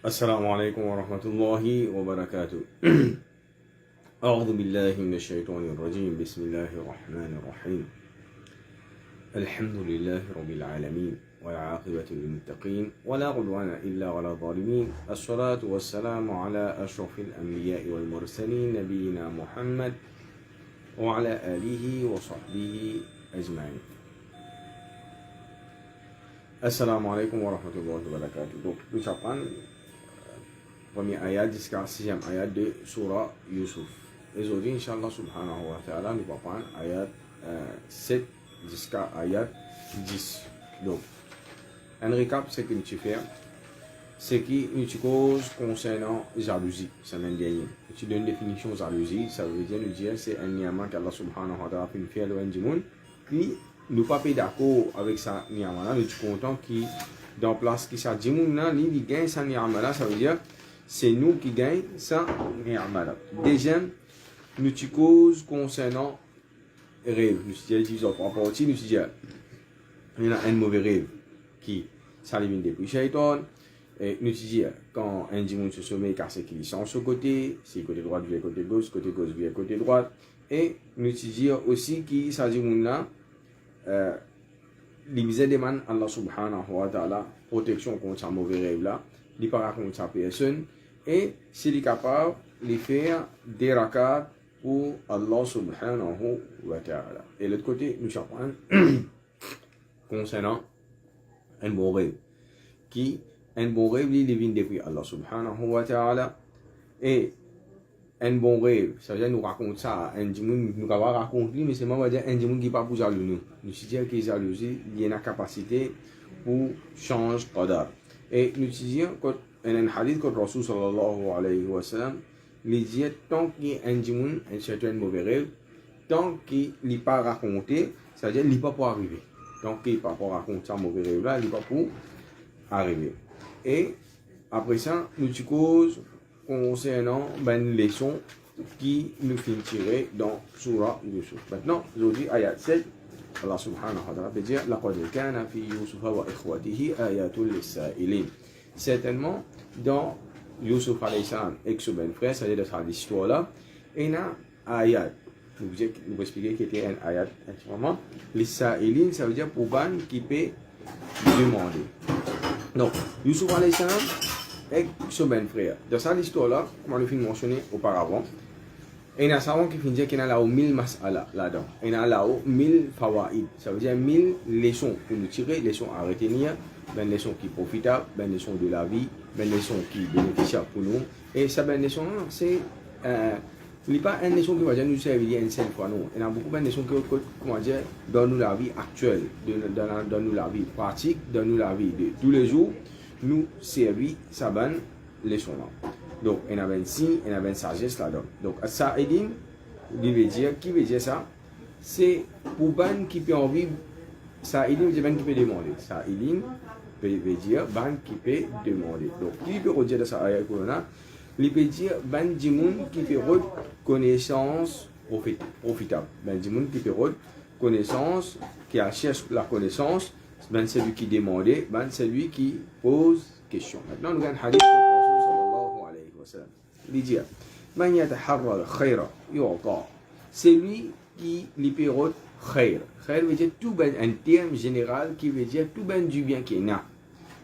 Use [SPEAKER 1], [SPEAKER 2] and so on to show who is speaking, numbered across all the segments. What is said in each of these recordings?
[SPEAKER 1] السلام عليكم ورحمة الله وبركاته. أعوذ بالله من الشيطان الرجيم. بسم الله الرحمن الرحيم. الحمد لله رب العالمين والعاقبة للمتقين ولا عدوان إلا على الظالمين. الصلاة والسلام على أشرف الأنبياء والمرسلين نبينا محمد وعلى آله وصحبه أجمعين. Assalamu alaikum wa rahmatullahi wa barakatuh. Donc, nous apprenons premier ayat jusqu'à 6e ayat de Surah Yusuf. Et aujourd'hui, Inch'Allah subhanahu wa ta'ala, nous apprenons ayat 7 jusqu'à ayat 10. Donc, un récap, c'est que nous faisons, c'est qui nous cause concernant jalousie, semaine dernière. Tu donnes une définition jalousie, ça veut dire nous dire c'est un niama qu'Allah subhanahu wa ta'ala fait faire le monde, puis nous pas d'accord avec ça niama là, nous sommes contents qui dans place qui ça dit moun là, il gagne ça niama là, ça veut dire c'est nous qui gagnons ça niama là. Deuxième, nous cause concernant rêve, nous disons par rapport nous disons il y a un mauvais rêve qui ça vient depuis shaitan. Et nous disons quand un dimanche se sommet car c'est qu'il sont sur côté, c'est côté droit via côté gauche via côté droit. Et nous disons aussi qui ça dit moun là les demande Allah subhanahu wa ta'ala protection contre un mauvais rêve là, il pas raconter sa personne et s'il est capable de faire des rakats pour Allah subhanahu wa ta'ala. Et l'autre côté nous apprenons concernant un bon rêve qui un bon rêve il vient depuis Allah subhanahu wa ta'ala. Et un bon rêve, ça veut dire nous raconte ça, un dimanche nous va raconter, mais c'est moi dire un dimanche qui pas pour jaloux nous. Nous disons que jalousie, il y a une capacité pour changer qadar. Et nous disons quand un hadith que Rasul sallallahu alayhi wa sallam, il dit tant qu'il y a un dimanche, un certain mauvais rêve, tant qu'il n'est pas raconté, ça veut dire qu'il n'est pas pour arriver. Tant qu'il n'est pas pour raconter ça mauvais rêve là, il n'est pas pour arriver. Et après ça, nous cause concernant une leçon qui nous fait tirer dans Surah Yusuf. Maintenant, aujourd'hui, ayat 7, Allah subhanahu wa ta'ala peut dire لَقَدْ كَانَ فِي يُوسُفَ وَإِخْوَتِهِ آيَاتٌ لِلسَّائِلِينَ. Certainement, dans Yusuf alayhi salam et son ben frère, c'est-à-dire dans l'histoire là, il y a un ayat. Nous expliquer qu'il était un ayat entièrement. لِلسَّائِلِينَ, ça veut dire pour ban qui peut demander. Donc, Yusuf alayhi salam et son ben frère. Dans cette histoire-là, comme on l'a mentionné auparavant, il y a un savant qui finit qu'il y a là 1000 mas'ala là-dedans. Il y a là 1000 fawaïd. Ça veut dire 1000 leçons pour nous tirer, leçons à retenir, ben leçons qui profitables, ben leçons de la vie, ben leçons qui bénéficiables pour nous. Et cette ben leçon c'est il n'y a pas une leçon qui va dire nous servir une seule fois, non. Il y a beaucoup de leçons qui comment dire dans nous la vie actuelle, dans nous la vie pratique, dans nous la vie de tous les jours. Nous servir sa bonne leçon là. Donc, il y a un signe, il y a une sagesse là-dedans. Donc, ça, qui veut dire ça? C'est pour ban qui peut en vivre, ça, veut dire ban qui peut demander. Ça, veut dire ban qui peut demander. Donc, qui peut redire de ça, il peut dire ban du monde qui peut connaissance profitable. Ban du monde qui peut connaissance, qui cherche la connaissance. Ben celui qui demandait, ben celui qui pose question. Maintenant, nous avons un hadith de Rasul sallallahu alayhi wa sallam. Il dit, Man yataharra al-khayra yu'ta. Celui qui libère khayr. Khayr veut dire tout ben, un terme général qui veut dire tout ben du bien qui est là.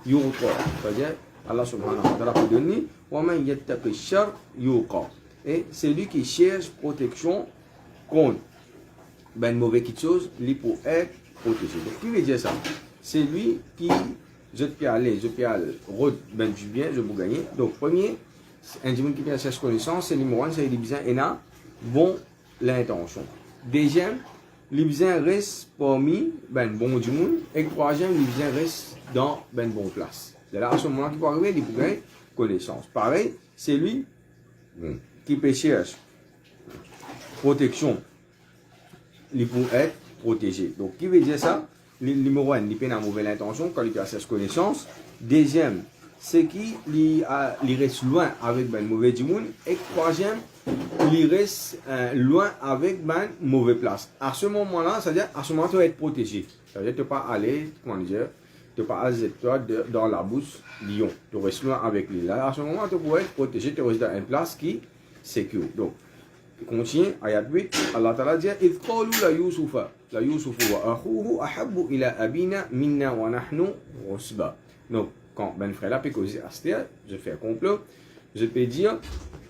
[SPEAKER 1] Yu'ta. C'est-à-dire, Allah subhanahu wa ta'ala peut donner, wa man yattaqi shar yuqa. Et celui qui cherche protection contre ben mauvais quelque chose, il peut être protégé. Donc, qui veut dire ça? C'est lui qui, je peux aller, ben du bien, je peux gagner. Donc, premier, un dimanche qui vient chercher connaissance, c'est numéro 1, c'est l'ibzin et là, bon l'intention. Deuxième, l'ibzin reste parmi ben bon du monde. Et troisième, l'ibzin reste dans ben bon place. C'est là, à ce moment-là, qui peut arriver, il peut gagner connaissance. Pareil, c'est lui qui peut chercher protection, il peut être protégé. Donc, qui veut dire ça? Le numéro 1, il peut avoir une mauvaise intention quand il a cette connaissance. Deuxième, c'est qu'il reste loin avec une mauvaise monde. Et troisième, il reste loin avec une mauvaise place. À ce moment-là, c'est-à-dire, à ce moment-là, tu vas être protégé. Ça veut dire que tu ne vas pas aller, comment dire, de pas à Z, toi, dans la bouche, lion. Tu restes loin avec lui. Là, à ce moment, tu pourrais être protégé, tu restes dans une place qui sécure. Donc, continue, ayat 8, Allah Ta'ala dit, إِذْ قَالُوا لَا يُوسُفُ وَأَخُوهُ أَحَبُّ إِلَىٰ أَبِينَا مِنَّا وَنَحْنُ عُصْبَةٌ. Donc, quand Ben frère là peut causer Astéa, je fais un complot, je peux dire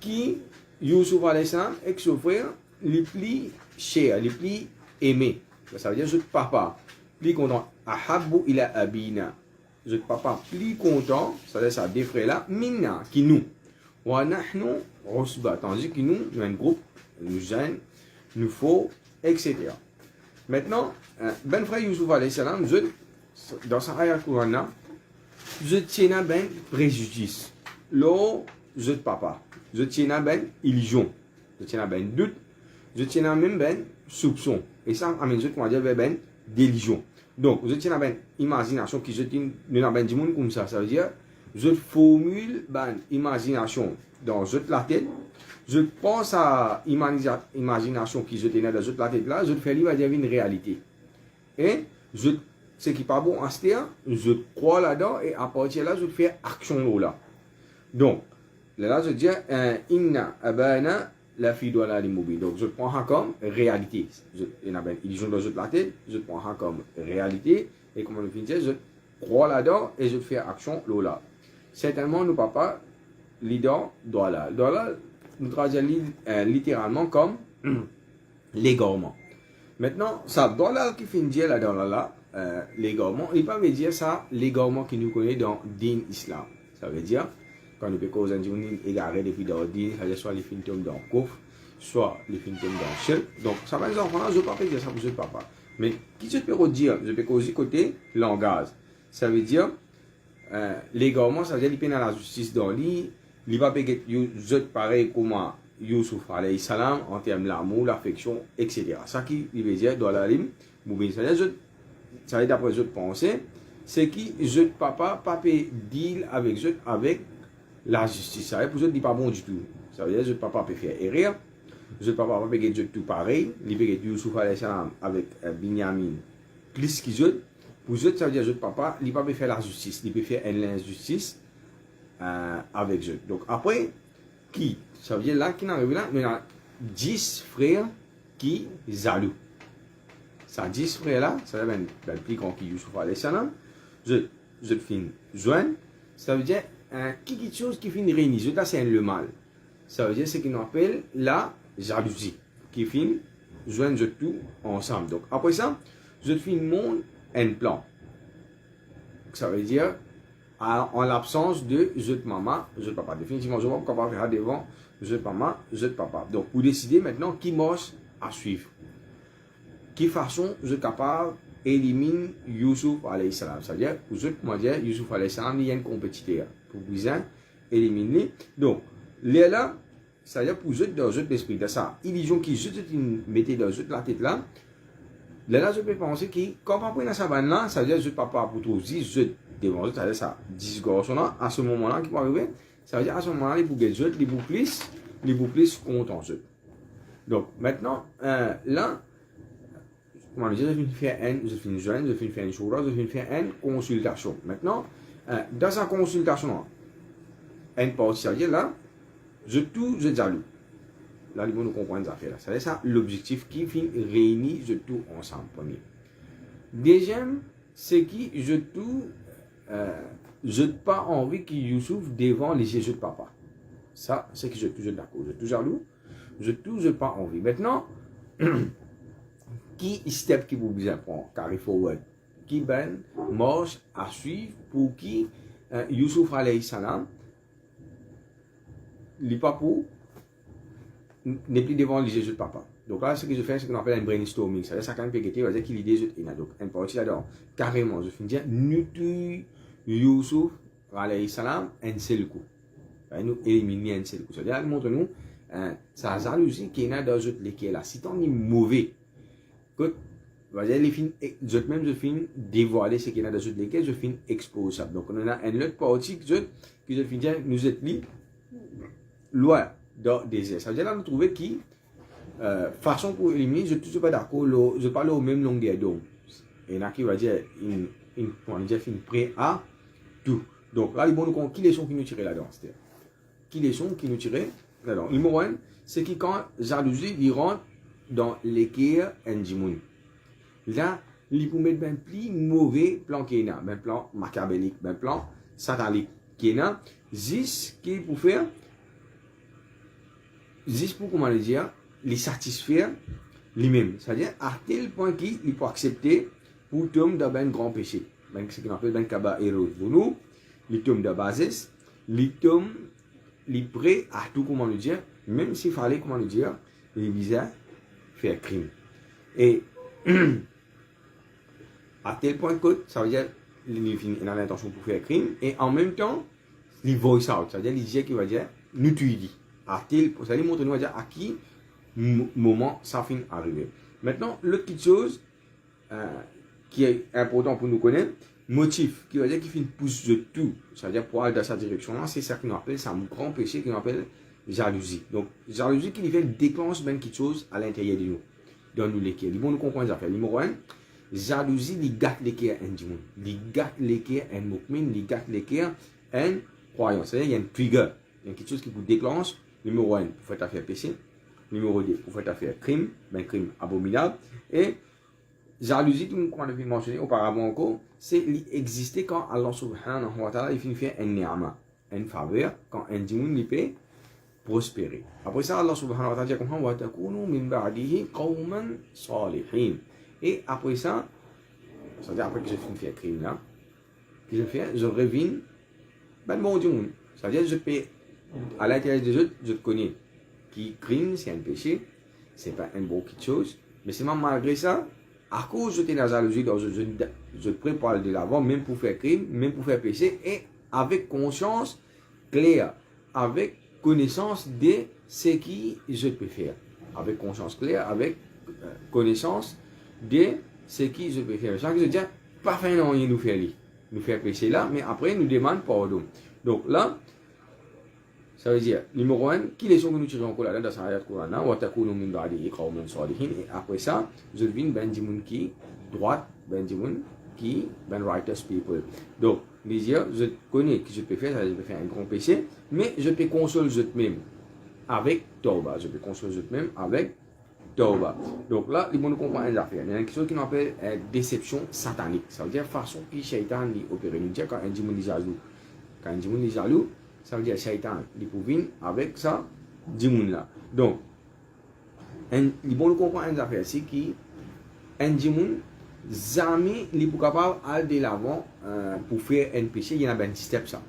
[SPEAKER 1] qui Youssouf alayhi salam et son frère les plus chers, les plus aimés. Ça veut dire je papa plus content. Ahabbu ila abina. Je papa plus content, ça veut dire ça deux frères là, minna qui nous. Wa nahnu usba, tandis que nous un groupe, nous jeunes, nous faut, etc. Maintenant, Ben frère Youssouf alayhi salam, dans sa ayat Qur'an, je tiens à ben préjudice. Là, je papa. Je tiens à ben illusion. Je tiens à ben doute. Je tiens à même ben soupçon. Et ça, amène je comment dire ben délusion. Donc, je tiens à ben imagination qui je tiens à ben du monde comme ça. Ça veut dire, je formule ben imagination dans la tête. Je pense à imagination qui je tiens dans la tête là. Je fais une réalité. Et je ce qui n'est pas bon à ce terme, je crois là-dedans et à partir de là, je fais action là. Donc, là, je dis, inna abana la fi dola l'immobilier. Donc, je prends ça comme réalité. Il y a une illusion dans la tête, je prends ça comme réalité. Et comme on dit, je crois là-dedans et je fais action là. Certainement, nos papas, l'ident dola. Dola, nous traduisons littéralement comme l'égarement. Maintenant, ça, dola qui finit dire là-dedans là, l'égarement, il ne peut pas me dire ça, l'égarement qui nous connaît dans din islam. Ça veut dire, quand nous pouvons égarer depuis dans le din, ça veut dire soit les fins tombent dans le coffre, soit les fins tombent dans le ciel. Donc, ça va les enfants, je ne peux pas dire ça pour je papa. Mais, qui je peux dire? Je peux aussi côté langage. Ça veut dire, l'égarement, ça veut dire, il peut dans la justice dans l'île, il va pas être pareil comme Youssouf alayhi salam en termes d'amour, l'affection, etc. Ça qui veut dire dans la ligne, ça veut dire d'après je pensais, c'est que je papa deal avec la justice. Ça veut dire pour je dis pas bon du tout. Ça veut dire je papa peut faire erreur, je papa peut dire tout pareil, il peut dire Youssouf alayhi salam avec Binyamin plus que je. Pour je ça veut dire je papa, il peut faire la justice, il peut faire l'injustice avec je. Donc après qui ça veut dire là, qui n'arrive là, il y a 10 frères qui jaloux. Ça 10 frères là, ça veut dire le plus grand qui Youssouf alayhi salam, je finis joindre, ça veut dire quelque chose qui finit réunir. Je c'est le mal. Ça veut dire ce qu'on appelle la jalousie, qui finit joindre tout ensemble. Donc après ça, je finis mon un plan. Ça veut dire en l'absence de je maman, je papa. Définitivement, je ne vais pas faire devant je maman, je papa. Donc, pour décider maintenant qui marche à suivre. Qui façon je suis capable d'éliminer Youssouf alayhi salam. C'est-à-dire, pour je comment dire, Youssouf alayhi salam, il y a un compétiteur. Pour vous éliminer. Donc, là, c'est-à-dire pour je dans l'esprit de ça, illusion qui je mettais dans la tête là. Là, je peux penser que quand on prend dans sa bande là, ça veut dire je papa pour tout dire je devant eux, c'est-à-dire ça, 10 garçons là, à ce moment-là, qui peut arriver, ça veut dire à ce moment-là, les bouquets de jeux, les boucliers comptent en jeu. Donc, maintenant, là, comment dire, je vais faire une chose, je vais faire une consultation. Maintenant, dans sa consultation, une partie, ça veut dire là, je jaloux. Là, nous comprenons les affaires là. Ça veut dire ça, l'objectif qui finit réunir, je tout ensemble, premier. Deuxième, c'est que je n'ai pas envie que Youssouf devant les yeux de papa. Ça, c'est que je suis d'accord. Je suis jaloux. Je n'ai pas envie. Maintenant, qui step qui vous besoin prendre, carry forward, qui ben marche à suivre pour qui Youssouf alayhi salam, les papous n'est plus devant les yeux de papa. Donc là, ce que je fais, c'est ce qu'on appelle un brainstorming. Ça veut dire ça quand même ça veut dire qu'il l'idée est là. Donc, un parti là-dedans. Carrément, je finis dire, nous tu Youssouf alayhi salam, un seul coup. Nous éliminer un seul coup. Ça veut dire, montre-nous, ça jalousie qui est là dans lesquels là. Si t'en es mauvais, écoute, les films, je finis dévoiler ce qui est là dans lesquels je finis exposer ça. Donc, on a un autre parti que je finis dire, nous êtes libres, loin dans des airs. Ça veut dire là, nous trouvons qui façon pour éliminer, je ne suis pas d'accord, je parle au même longueur d'onde. Et là, qui va dire, on dit fin prêt à tout. Donc là, bon, nous qui leçon qui nous tirer là-dedans, c'est qui leçon qui nous tirer là-dedans. Numéro 1, c'est qui quand jalousie il rentre dans l'équerre Njimoun. Là, il peut mettre un plus mauvais plan qu'il y a, un plan machiavélique, un plan satanique qui est là, juste qui pour faire, juste pour comment le dire, les satisfaire lui-même. C'est-à-dire à tel point qu'il peut accepter pour tomber dans un grand péché. Ce qu'on appelle un kabaïro pour nous, il tombe de basis, il tombe, il est prêt à tout, comment le dire, même s'il fallait, comment le dire, il visait faire crime. Et à tel point que ça veut dire qu'il a l'intention pour faire crime et en même temps il voice out, c'est-à-dire il dit qu'il va dire nous tu dis à tel, ça veut montrer nous va dire à qui moment ça finit arriver. Maintenant l'autre petite chose qui est important pour nous connaître, motif qui veut dire qu'il finit pousse de tout, c'est-à-dire pour aller dans sa direction là, c'est ça qu'on appelle, c'est un grand péché qu'on appelle jalousie. Donc jalousie qui fait déclenche ben quelque chose à l'intérieur de nous, dans nous lesquels ils vont nous comprendre ça fait numéro 1. Jalousie, li gâte l'équerre en djimoun. Li gâte l'équerre en moukmin, li gâte l'équerre en croyant. C'est-à-dire, il y a un trigger. Il y a quelque chose qui vous déclenche. Numéro 1, pour faire affaire péché. Numéro 2, pour faire affaire crime. Ben, crime abominable. Et jalousie, comme on a mentionné auparavant encore, c'est exister quand Allah subhanahu wa ta'ala, il finit faire un ni'ama, une faveur, quand un djimoun, il peut prospérer. Après ça, Allah subhanahu wa ta'ala dit comme ça, wa takunu min ba'dihi qawman salihin. Et après ça, c'est-à-dire après que je finis de faire crime là, je reviens, ben bon Dieu, c'est-à-dire je peux, à l'intérieur des autres, je connais qui crime, c'est un péché, c'est pas une bonne chose, mais c'est même malgré ça, à cause de la jalousie, je prépare de l'avant, même pour faire crime, même pour faire péché, et avec conscience claire, avec connaissance de ce que je peux faire, avec conscience claire, avec connaissance de ce qui je peux faire. Chaque je dis, pas faire non, il nous fait pécher là, mais après nous demande pardon. Donc là, ça veut dire, numéro 1, qui les sont que nous tirons encore là dans sa ayat Coran, wa takunu min ba'dihi qawman salihin, et après ça, je deviens ben djimoun qui droite, ben djimoun qui ben righteous people. Donc, dire, je connais que je peux faire, je peux faire un grand péché, mais je peux consoler moi-même avec tauba, je peux consoler moi-même avec tauba. Donc là, il faut nous comprendre une affaire. Il y a quelque chose qu'on appelle déception satanique. Ça veut dire façon que Shaitan opère. Nous dit quand un démon est jaloux. Quand un démon est jaloux, ça veut dire Shaitan il peut venir avec ça démon là. Donc, il faut nous comprendre une affaire. C'est qu'un démon, jamais il est capable d'aller de l'avant pour faire un péché. Il y a un step ça.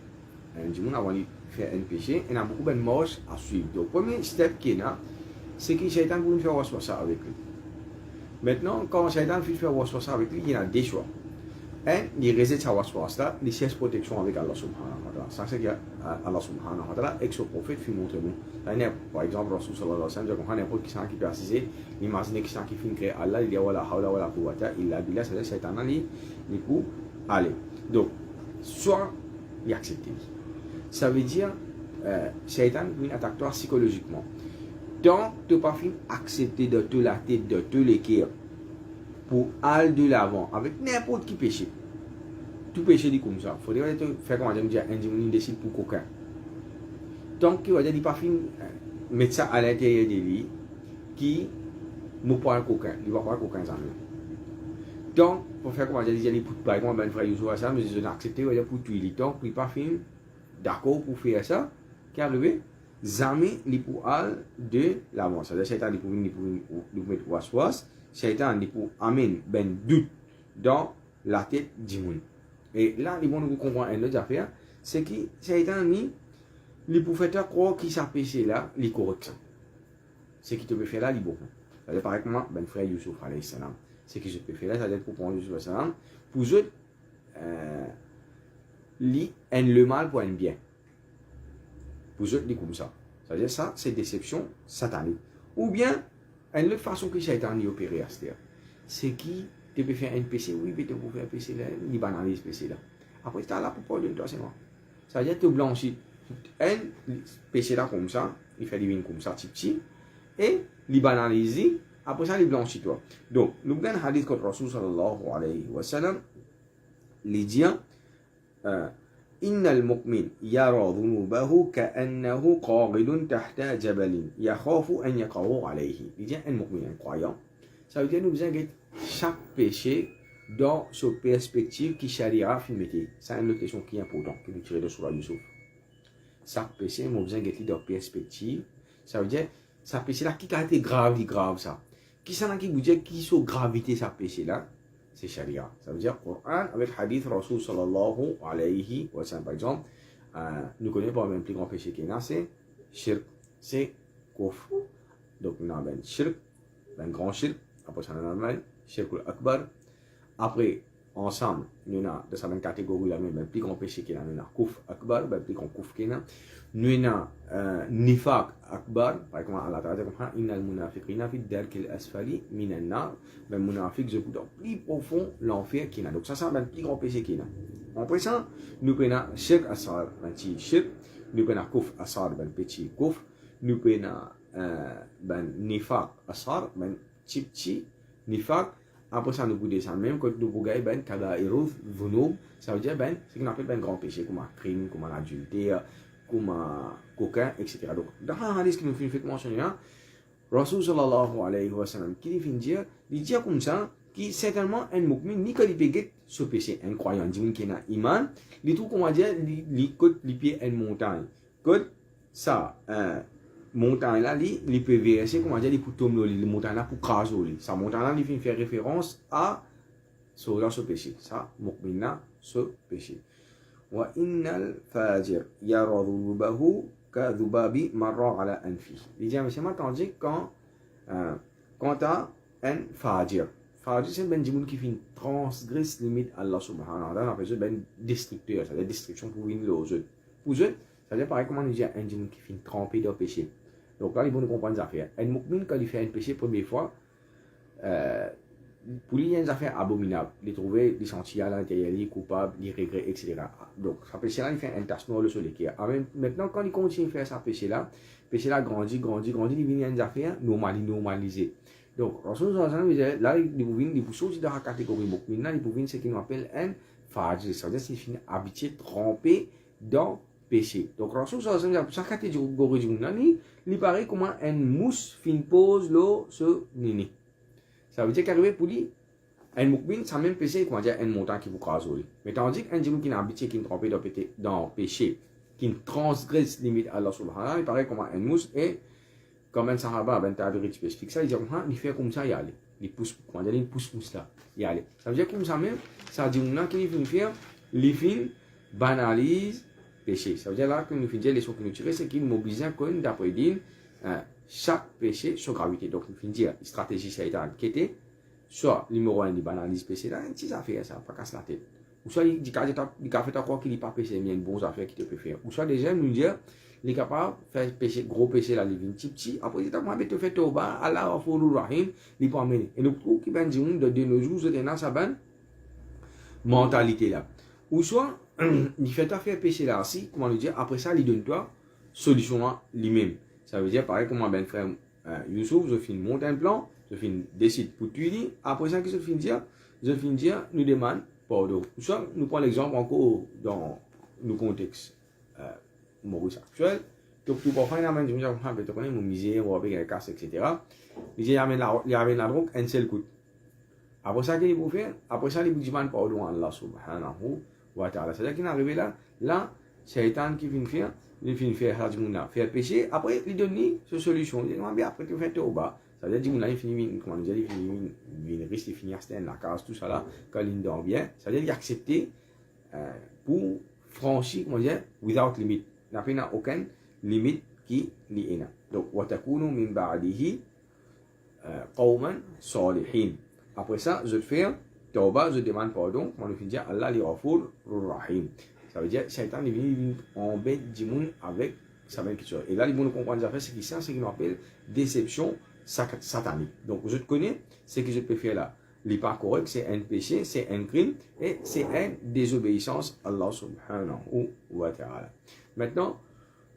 [SPEAKER 1] Un démon avant de faire un péché, il y a beaucoup de marches à suivre. Donc, le premier step qui est là, c'est que Shaitan peut faire waswasa avec lui. Maintenant, quand Shaitan fait faire waswasa avec lui, il y a des choix. Un, il réside sa waswasa, il cherche protection avec Allah subhanahu wa ta'ala. Ça, c'est que Allah subhanahu wa ta'ala, et son prophète, fait montrer bon. Par exemple, Rasul sallallahu alayhi wa sallam, quand n'importe qui peut assister, imagine qui fait créer Allah, il dit wala hawla wala quwwata illa billah, c'est-à-dire Shaitan, il peut aller. Donc, soit il accepte. Ça veut dire, Shaitan il attaque toi psychologiquement. Donc, tu n'as pas fini accepter de te la tête, de te l'équerre pour aller de l'avant avec n'importe qui péché. Tout péché dit comme ça. Il faudrait faire comme on dit, un démon décide pour coquin. Donc, il va dire, il pas fini mettre ça à l'intérieur de lui qui ne parle coquin. Il va parler coquin jamais. Donc, pour faire comme on dit, il pour par exemple, un frère Youssou Hassan, mais je n'ai accepté pour tout lui. Donc, il pas fini d'accord pour faire ça. Qui est arrivé? Jamais il pour aller de l'avant. C'est-à-dire Shaitan il pour mettre waswas, Shaitan il pour amener ben doute dans la tête du monde. Et là, il faut nous comprendre une autre affaire, c'est que Shaitan il pour faire croire qu'il s'est péché là, il est correct. Ce qu'il te peut faire là, il est bon. C'est-à-dire par exemple, ben frère Youssouf alayhi salam, ce que je peux faire là, c'est-à-dire pour prendre Youssouf alayhi salam, pour eux, le mal pour un bien. Vous êtes dit comme ça. C'est-à-dire ça, c'est déception satanique. Ou bien, une autre façon que Shaitan y opère à cette c'est qui tu peux faire un péché, oui, mais tu peux faire un péché là, il banalise péché là. Après, tu as là pour parler de toi, c'est moi. C'est-à-dire que tu blanchis un péché là comme ça, il fait divine comme ça, petit, et il banalise, après ça, il blanchit toi. Donc, nous avons un hadith contre Rasul sallallahu alayhi wa sallam, les dire إن المؤمن يرى ذنوبه كأنه قاعد تحت جبل يخاف أن يقع عليه. Il dit un mu'min, un croyant. Ça veut dire nous besoin de chaque péché dans cette perspective qui charia filmé. C'est une autre question qui est importante que nous tirons de Surah Yusuf. Chaque péché, nous besoin de dans perspective. Ça veut dire ça péché là qui a été grave ça. Qui ça qui vous dit qui sont gravité ça péché là? C'est charia. Ça veut dire Coran avec hadith Rasul sallallahu alayhi wa sallam. Par exemple, nous connaissons pas le plus grand péché qui est c'est shirk, c'est kufr. Donc nous avons un shirk, un grand shirk. Après ça, nous avons un shirk al-akbar. Après, ensemble, nous avons de cette catégorie là, le plus grand péché qui est là, nous avons kufr akbar, le plus grand kufr qui est là. Nous avons nifaq akbar, par exemple, Allah Ta'ala dit inna al-munafiqina fi ad-darki al-asfali min an-nar. Le munafiq se dans plus profond l'enfer qui est là. Donc ça, c'est le plus grand péché qui est là. Après ça, nous prenons shirk asar, un petit shirk. Nous prenons kufr asar, un petit kufr. Nous prenons nifaq asar, un petit nifaq. Après ça, nous pouvons ça même quand nous pouvons ben kaba'iruz dhunub, ça veut dire ben ce qu'on appelle ben grand péché comme un crime, comme un adultère, comme un coquin, etc. Donc dans un hadith qui nous fait mentionner là, Rasul sallallahu alayhi wa sallam qui dit comme ça qui certainement un mu'min ni que il peut ce péché, un croyant, dit qu'il a iman, il trouve comment dire il côte les pieds une montagne, côte ça montagne là, il peut verser, comment dire, il peut tomber les montagnes là pour craser. Sa montagne là, il fait faire référence à ce péché. Ça, mu'min là, ce péché. Wa innal fajir yara dhunubahu ka dhubabi marra ala anfi. Il dit, mais c'est tandis quand t'as un fajir. Fajir, c'est ben djimoun qui fait une transgresse limite Allah subhanahu wa ta'ala, on appelle ça ben destructeur, c'est-à-dire destruction pour venir aux autres. Pour eux, ça veut dire pareil comment on dit un djimoun qui fait une trempée de péché. Donc là, ils vont comprendre les affaires. Un mu'min, quand il fait un péché première fois, pour lui, il y a des affaires abominables. Il trouve des sentiments à l'intérieur, il est coupable, il regrette, etc. Donc, ce péché-là, il fait un tache noire sur l'équerre. Maintenant, quand il continue à faire ce péché-là, le péché-là grandit, il vient des affaires normalisées. Donc, là, il peut sortir dans la catégorie mu'min, il peut venir ce qu'on appelle un fajr. C'est-à-dire qu'il finit habitué, trempé dans péché. Donc, Rasul sallallahu alayhi wa sallam, pour chaque catégorie du monde, il paraît comment un mousse fin pose l'eau ce nini. Ça veut dire qu'arriver pour lui, un mu'min, ça même péché, comment dire, un montant qui vous crase. Mais tandis qu'un djinn qui n'a habitué, qui est trompé dans péché, qui transgresse limite Allah subhanahu wa ta'ala, il paraît comment un mousse et comme un sahaba, ben tabirit spécifique ça, il dit, il fait comme ça, il y a il pousse, comment dire, il pousse là, il y a ça veut dire comme ça même, ça dit, on a qu'il finit faire, il finit banalise péché. Ça veut dire là que nous finissons les choses que nous tirons, c'est qu'il mobilise qu'on d'après dire chaque péché sur gravité. Donc nous finissons la stratégie shaitan qui était soit numéro 1 il banalise péché là, une petite affaire ça, pas casse la tête. Ou soit il dit qu'il a fait encore qu'il n'est pas péché, mais il y a une bonne affaire qui te peut faire. Ou soit déjà nous dire il est capable de faire péché, gros péché là, il vient petit, après il t'a te fait au bas, Allah wa fourou rahim, il peut amener. Et nous trouvons qu'il va dire de nos jours, c'est dans sa bonne mentalité là. Ou soit il fait ta faire péché là aussi, comment le dire, après ça, il donne toi solution là lui-même. Ça veut dire, pareil, comment ben frère Youssouf, je finis monter un plan, je finis décide pour tu dis, après ça, que je finis dire, nous demande pardon. Ou soit, nous prenons l'exemple encore dans nos contextes Maurice actuel. Donc, tout parfois, il y a même, je me dis, tu connais mon misère, on va payer les casses, etc. Il dit, il y avait la drogue, un seul coup. Après ça, qu'est-ce qu'il faut faire? Après ça, il vous demande pardon à Allah subhanahu wa ta'ala. C'est-à-dire qu'il est arrivé là, Shaitan qui vient faire, il vient faire péché, après il donne une solution. Il dit, non, bien après tu fais au bas. C'est-à-dire qu'il finit, comment dire, il finit à la case, tout ça là, quand il dort bien. C'est-à-dire qu'il a accepté pour franchir, comment dire, without limit. Il n'a aucune limite qui est là. Donc, وَتَكُونُوا مِنْ بَعْدِهِ قَوْمًا صَالِحِينَ. Après ça, je fais tauba, je demande pardon, on finit dire Allah li Ghafour Rahim. Ça veut dire Shaitan est venu embêter du monde avec sa belle culture. Et là, les gens comprennent ça, c'est ce qu'on appelle déception satanique. Donc, je te connais, ce que je peux faire là. n'est pas correct, c'est un péché, c'est un crime et c'est une désobéissance à Allah subhanahu wa ta'ala. Maintenant,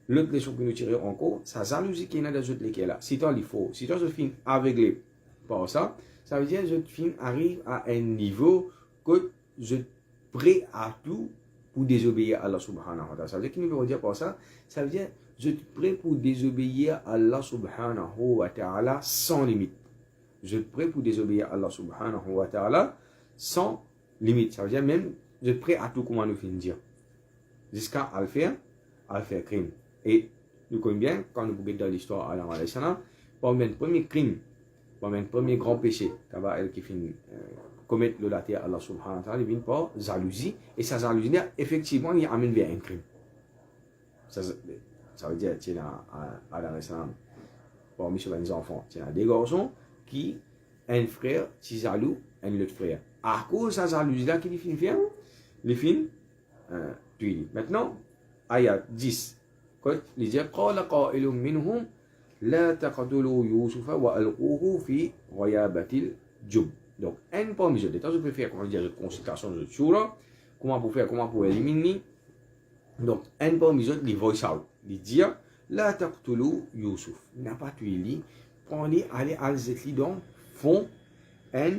[SPEAKER 1] l'autre leçon que nous tirons encore, ça jalousie qui est dans les autres lesquels là. Si toi il faut, si toi je finis aveuglé par ça, ça veut dire que je finis arrive à un niveau que je prêt à tout pour désobéir à Allah subhanahu wa ta'ala. Ça veut dire qu'il nous veut dire par ça, ça veut dire je suis prêt pour désobéir à Allah subhanahu wa ta'ala sans limite. Je suis prêt pour désobéir à Allah subhanahu wa ta'ala sans limite. Ça veut dire même, je suis prêt à tout, comment nous finir dire. Jusqu'à à le faire crime. Et nous connaissons bien, quand nous regardons dans l'histoire à Allah salam, parmi le premier crime, parmi le premier grand péché, elle qui finit commettre le laté à Allah subhanahu wa ta'ala, il vient par jalousie. Et sa jalousie, effectivement, il amène vers un crime. Ça veut dire, tu as à Allah salam, parmi les enfants, tu as des garçons qui un frère, si jaloux, un autre frère. À cause de sa jalousie-là, qu'il finit faire, les films, maintenant, ayat 10. Quand il dit قال قائل منهم لا تقتلوا يوسف وألقوه في غيابة الجب. Donc, un parmi eux, des temps, je peux faire, comment dire, une consultation de Shura, comment pour faire, comment pour éliminer. Donc, un parmi eux, il voice out, il dit لا تقتلوا يوسف. Il n'a pas tué lui, prenez, allez à l'zetli dans fond, un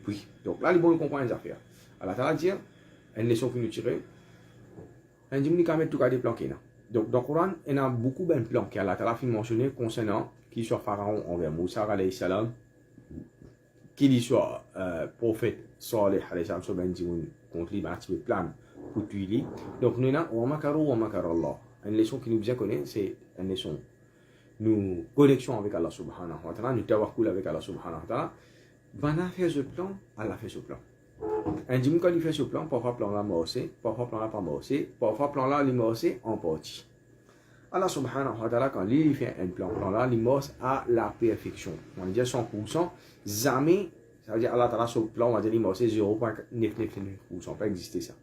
[SPEAKER 1] puits. Donc là, les bons comprennent les affaires. Allah Ta'ala dit, une leçon qui nous tire, un dit, nous mettre tout cas des plans qu'il y a. Donc, dans le Coran, il y a beaucoup de plans qui Allah Ta'ala mentionné concernant qui soit Pharaon envers Moussa alayhi salam, qui soit prophète Saleh alayhi salam, soit ben dit contre lui, ben un plan pour tuer lui. Donc, nous avons wa makaru wa makar Allah. Une leçon qui nous bien connaît, c'est une leçon nous connexion avec Allah subhanahu wa ta'ala, nous tawakkul avec Allah subhanahu wa ta'ala. Ben a fait ce plan, Allah fait ce plan. Un dimanche quand il fait ce plan, parfois plan là morcé, parfois plan là pas morcé, parfois plan là il morcé en partie. Allah subhanahu wa ta'ala quand il fait un plan là, il morce à la perfection. On dit 100%, jamais, ça veut dire Allah ta'ala ce plan, on va dire il morce 0.999%, pas exister ça.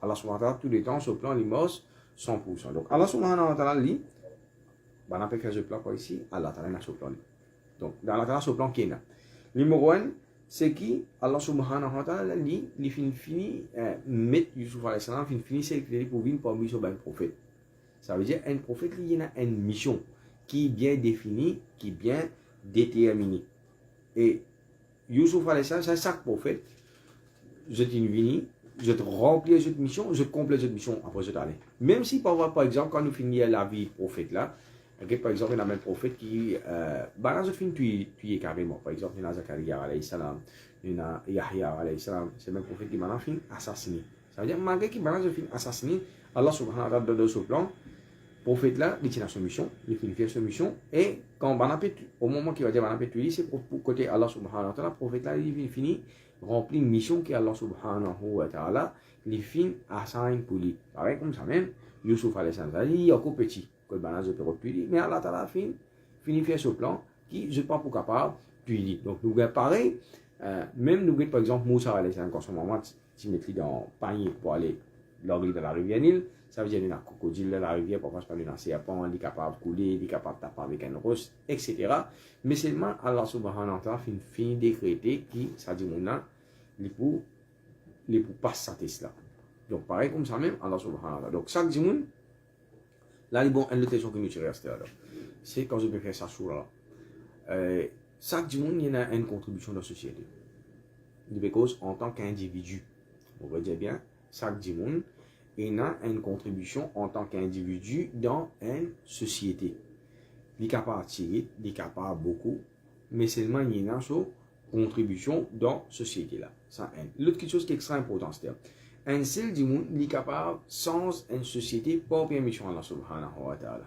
[SPEAKER 1] Allah subhanahu wa ta'ala tous les temps ce plan il morce 100%. Donc Allah subhanahu wa ta'ala dit, ben on peut faire ce plan quoi ici, Allah ta'ala n'a ce plan. Donc dans Allah ta'ala ce plan qui est là. Numéro 1, c'est qui Allah subhanahu wa ta'ala dit, il finit mettre Yusuf alayhi salam, il finit sélectionner pour venir parmi les prophètes. Ça veut dire un prophète, il y a une mission qui est bien définie, qui est bien déterminée. Et Yusuf alayhi salam, c'est chaque prophète, je t'invite, je te remplis cette mission, je complète cette mission après cette année. Même si par exemple, quand nous finissons la vie prophète là, okay, par exemple, il y a un prophète qui, bah, je finis tuer carrément. Par exemple, il y a Zakaria alayhi salam, il y a Yahya alayhi salam, c'est le même prophète qui m'a fini assassiné. Ça veut dire, malgré qu'il m'a fini assassiné, Allah subhanahu wa ta'ala donne ce plan, le prophète là, il tient sa mission, il finit faire sa mission, et quand au moment qu'il va dire Banapé tuer, c'est pour côté Allah subhanahu wa ta'ala, le prophète là, il finit remplir une mission qui est Allah subhanahu wa ta'ala, il finit assigné pour lui. Pareil comme ça même, Yusuf alayhi salam, il est encore petit. Que je peux retuer, mais Allah Ta'ala finit faire ce plan qui je ne suis pas pour capable de tuer. Donc nous avons pareil, même nous avons par exemple Moussa alayhi salam, quand son maman tu mets dans le panier pour aller dans la rivière Nil, ça veut dire qu'il y a un crocodile dans la rivière, parfois c'est pas un serpent, il est capable de couler, il est capable de taper avec un rose, etc. Mais seulement Allah subhanahu wa ta'ala finit décréter qui, ça dit mon il pour passer sa test là. Donc pareil comme ça même, Allah subhanahu wa ta'ala. Donc chaque dimanche, là, bon, une leçon que nous tirons c'est quand je peux faire ça sur là. Chaque dimanche, il y a une contribution dans la société. Parce en tant qu'individu, on va dire bien, chaque dimanche, il y a une contribution en tant qu'individu dans une société. Il est capable de tirer, il est capable beaucoup, mais seulement il y a une contribution dans la société là. L'autre chose qui est extrêmement important, c'est un seul dimanche, il est capable, sans une société, pas permission à Allah subhanahu wa ta'ala.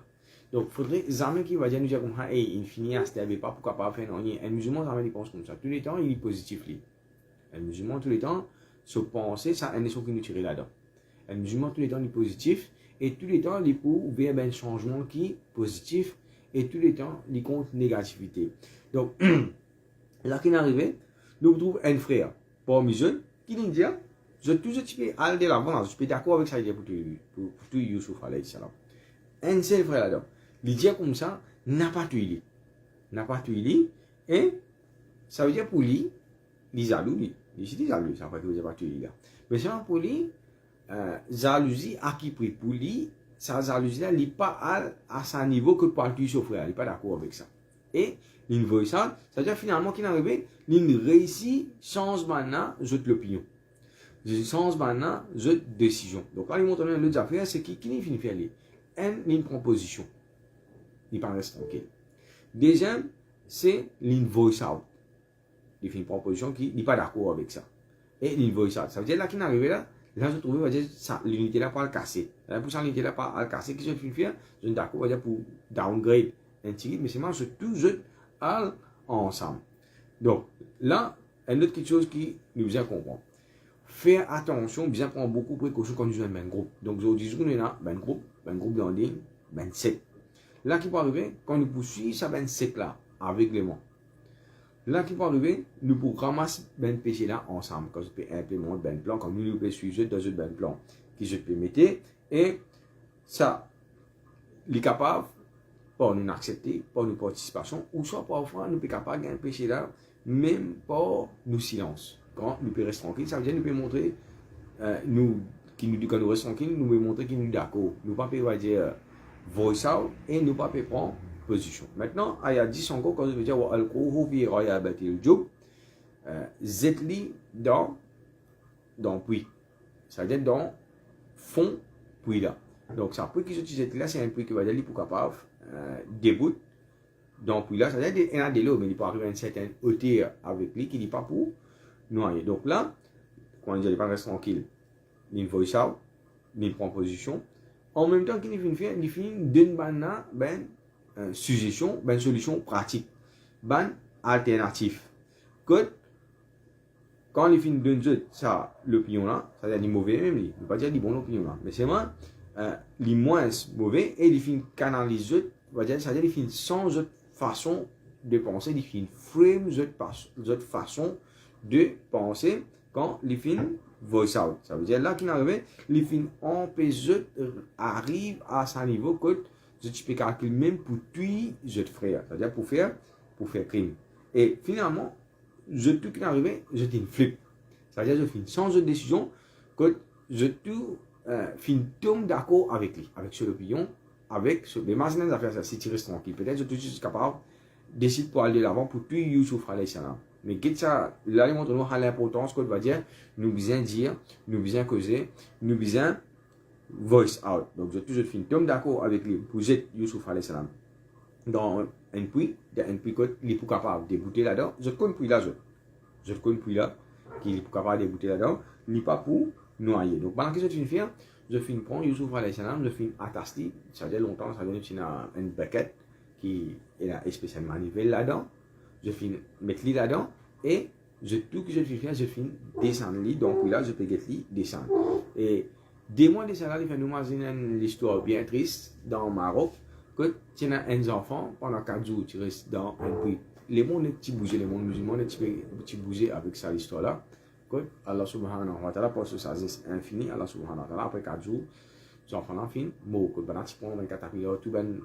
[SPEAKER 1] Donc, il faudrait jamais qu'il va dire, nous dire comme ça, hey, il finit à se taper pas, pourquoi pas faire non. Un musulman, jamais il pense comme ça. Tous les temps, il est positif. Un musulman, tous les temps, se penser, ça, une leçon qui nous tire là-dedans. Un musulman, tous les temps, il est positif, et tous les temps, il est pour vers un changement qui est positif, et tous les temps, il compte négativité. Donc, là qu'il est arrivé, nous trouvons un frère, pas musulman, qui nous dit, je suis toujours aller de l'avant, je suis d'accord avec ça pour tout Yusuf alayhi salam. Un seul frère là-dedans, il dit comme ça, n'a pas tué lui. N'a pas tué lui, et ça veut dire pour lui, il est jaloux, il est jaloux, ça veut dire qu'il n'a pas tué lui là. Mais c'est pour lui, jalousie à qui pris pour lui, sa jalousie là, il n'est pas à son niveau que pour tuer son frère, il n'est pas d'accord avec ça. Et il voit ça, ça veut dire finalement qu'il est arrivé, il réussit changement là, je l'opinion. le sens maintenant, je décision. Donc, quand il montre l'autre affaire, c'est qui n'est fini faire les. Une proposition. Il pas reste tranquille. Deuxième, c'est une voice out. Il fait une proposition qui n'est pas d'accord avec ça. Et une voice out. Ça veut dire là qu'il est arrivé là, là je trouve, ça, l'unité là pas le casser. Là, pour ça, l'unité là pas le casser, qui je fais faire, je suis d'accord, va dire pour downgrade un petit, mais c'est moi, je tout, je ensemble. Donc, là, une autre quelque chose qui nous a comprendre. Faire attention, bien prendre beaucoup de précautions quand nous sommes dans un groupe. Donc, aujourd'hui, on est là, un groupe dans ligne, 27. Là, qui peut arriver, quand nous poursuivons ça 27 là, avec les mots. Là, qui peut arriver, nous pouvons ramasser ben péché là ensemble. Quand je peux implémenter ben plan, comme nous pouvons suivre dans un ben plan qui je peux mettre. Et ça, les capables, pour nous accepter, pour nos participation, ou soit parfois nous sommes capables de péché là, même pour nos silences. Quand nous pouvons rester tranquilles, ça veut dire que nous pouvons montrer, nous, qui nous dit que nous restons tranquilles, nous pouvons montrer qu'ils nous d'accord. Nous ne pouvons pas dire voice out et nous ne pouvons pas prendre position. Maintenant, il y a 10 encore, quand je veux dire, il y a le job, zetli dans puits. Ça veut dire dans fond puits là. Donc, ça puits qui s'utilise là, c'est un puits qui va dire pour capable débout dans puits là. Ça veut dire qu'il y a des lots, mais il peut arriver à une certaine hauteur avec lui qui n'est pas pour noyer. Donc là, quand il dit pas reste tranquille, il voice out, il prend position. En même temps qu'il finit, il finit d'une suggestion, solution pratique, alternative. Quand il finit d'une ça, l'opinion là, ça veut dire mauvais même, il ne veut pas dire bon l'opinion là, mais c'est moi, les moins mauvais, et il finit canaliser, ça veut dire qu'il finit sans autre façon de penser, il finit frame autre façon de penser quand il finit voice out. Ça veut dire là qu'il arrive, il finit empêche arrive à ce niveau que je peux calculer même pour tuer je frère, c'est-à-dire pour faire crime. Et finalement, je tout qui arrive, je une flip. C'est-à-dire je finis sans autre décision que je tout tombe d'accord avec lui, avec son opinion, avec ce mais maintenant affaires ça si tu restes tranquille, peut-être je suis capable décide pour aller de l'avant pour tuer Youssouf alayhi salam. Mais qu'est-ce ça là il montre nous l'importance qu'on va dire, nous bien dire, nous bien causer, nous bien voice out. Donc je finis tombe d'accord avec lui pour jeter Youssouf alayhi salam dans un puits que il est pour capable de débouter là-dedans. Je connais puits là je connais puits là qui est pour capable de débouter là-dedans, il pas pour noyer. Donc pendant que je finis faire, je finis prendre Youssouf alayhi salam, je finis attacher, ça fait longtemps, ça donne une bucket qui est spécialement nivelle là-dedans. Je finis mettre lui là-dedans et tout que je finis faire, je finis descendre lui. Donc là, je peux lui descendre. Et des mois de ça là, il fait nous imaginer une histoire bien triste dans le Maroc que tu as un enfant pendant 4 jours, tu restes dans un puits. Les mondes est petit bougé, les mondes musulmans est petit bougé avec ça l'histoire là. Que Allah subhanahu wa ta'ala pour ce sagesse infini, Allah subhanahu wa ta'ala après 4 jours, les enfants là fin mot que ben tu prends 24 heures tout ben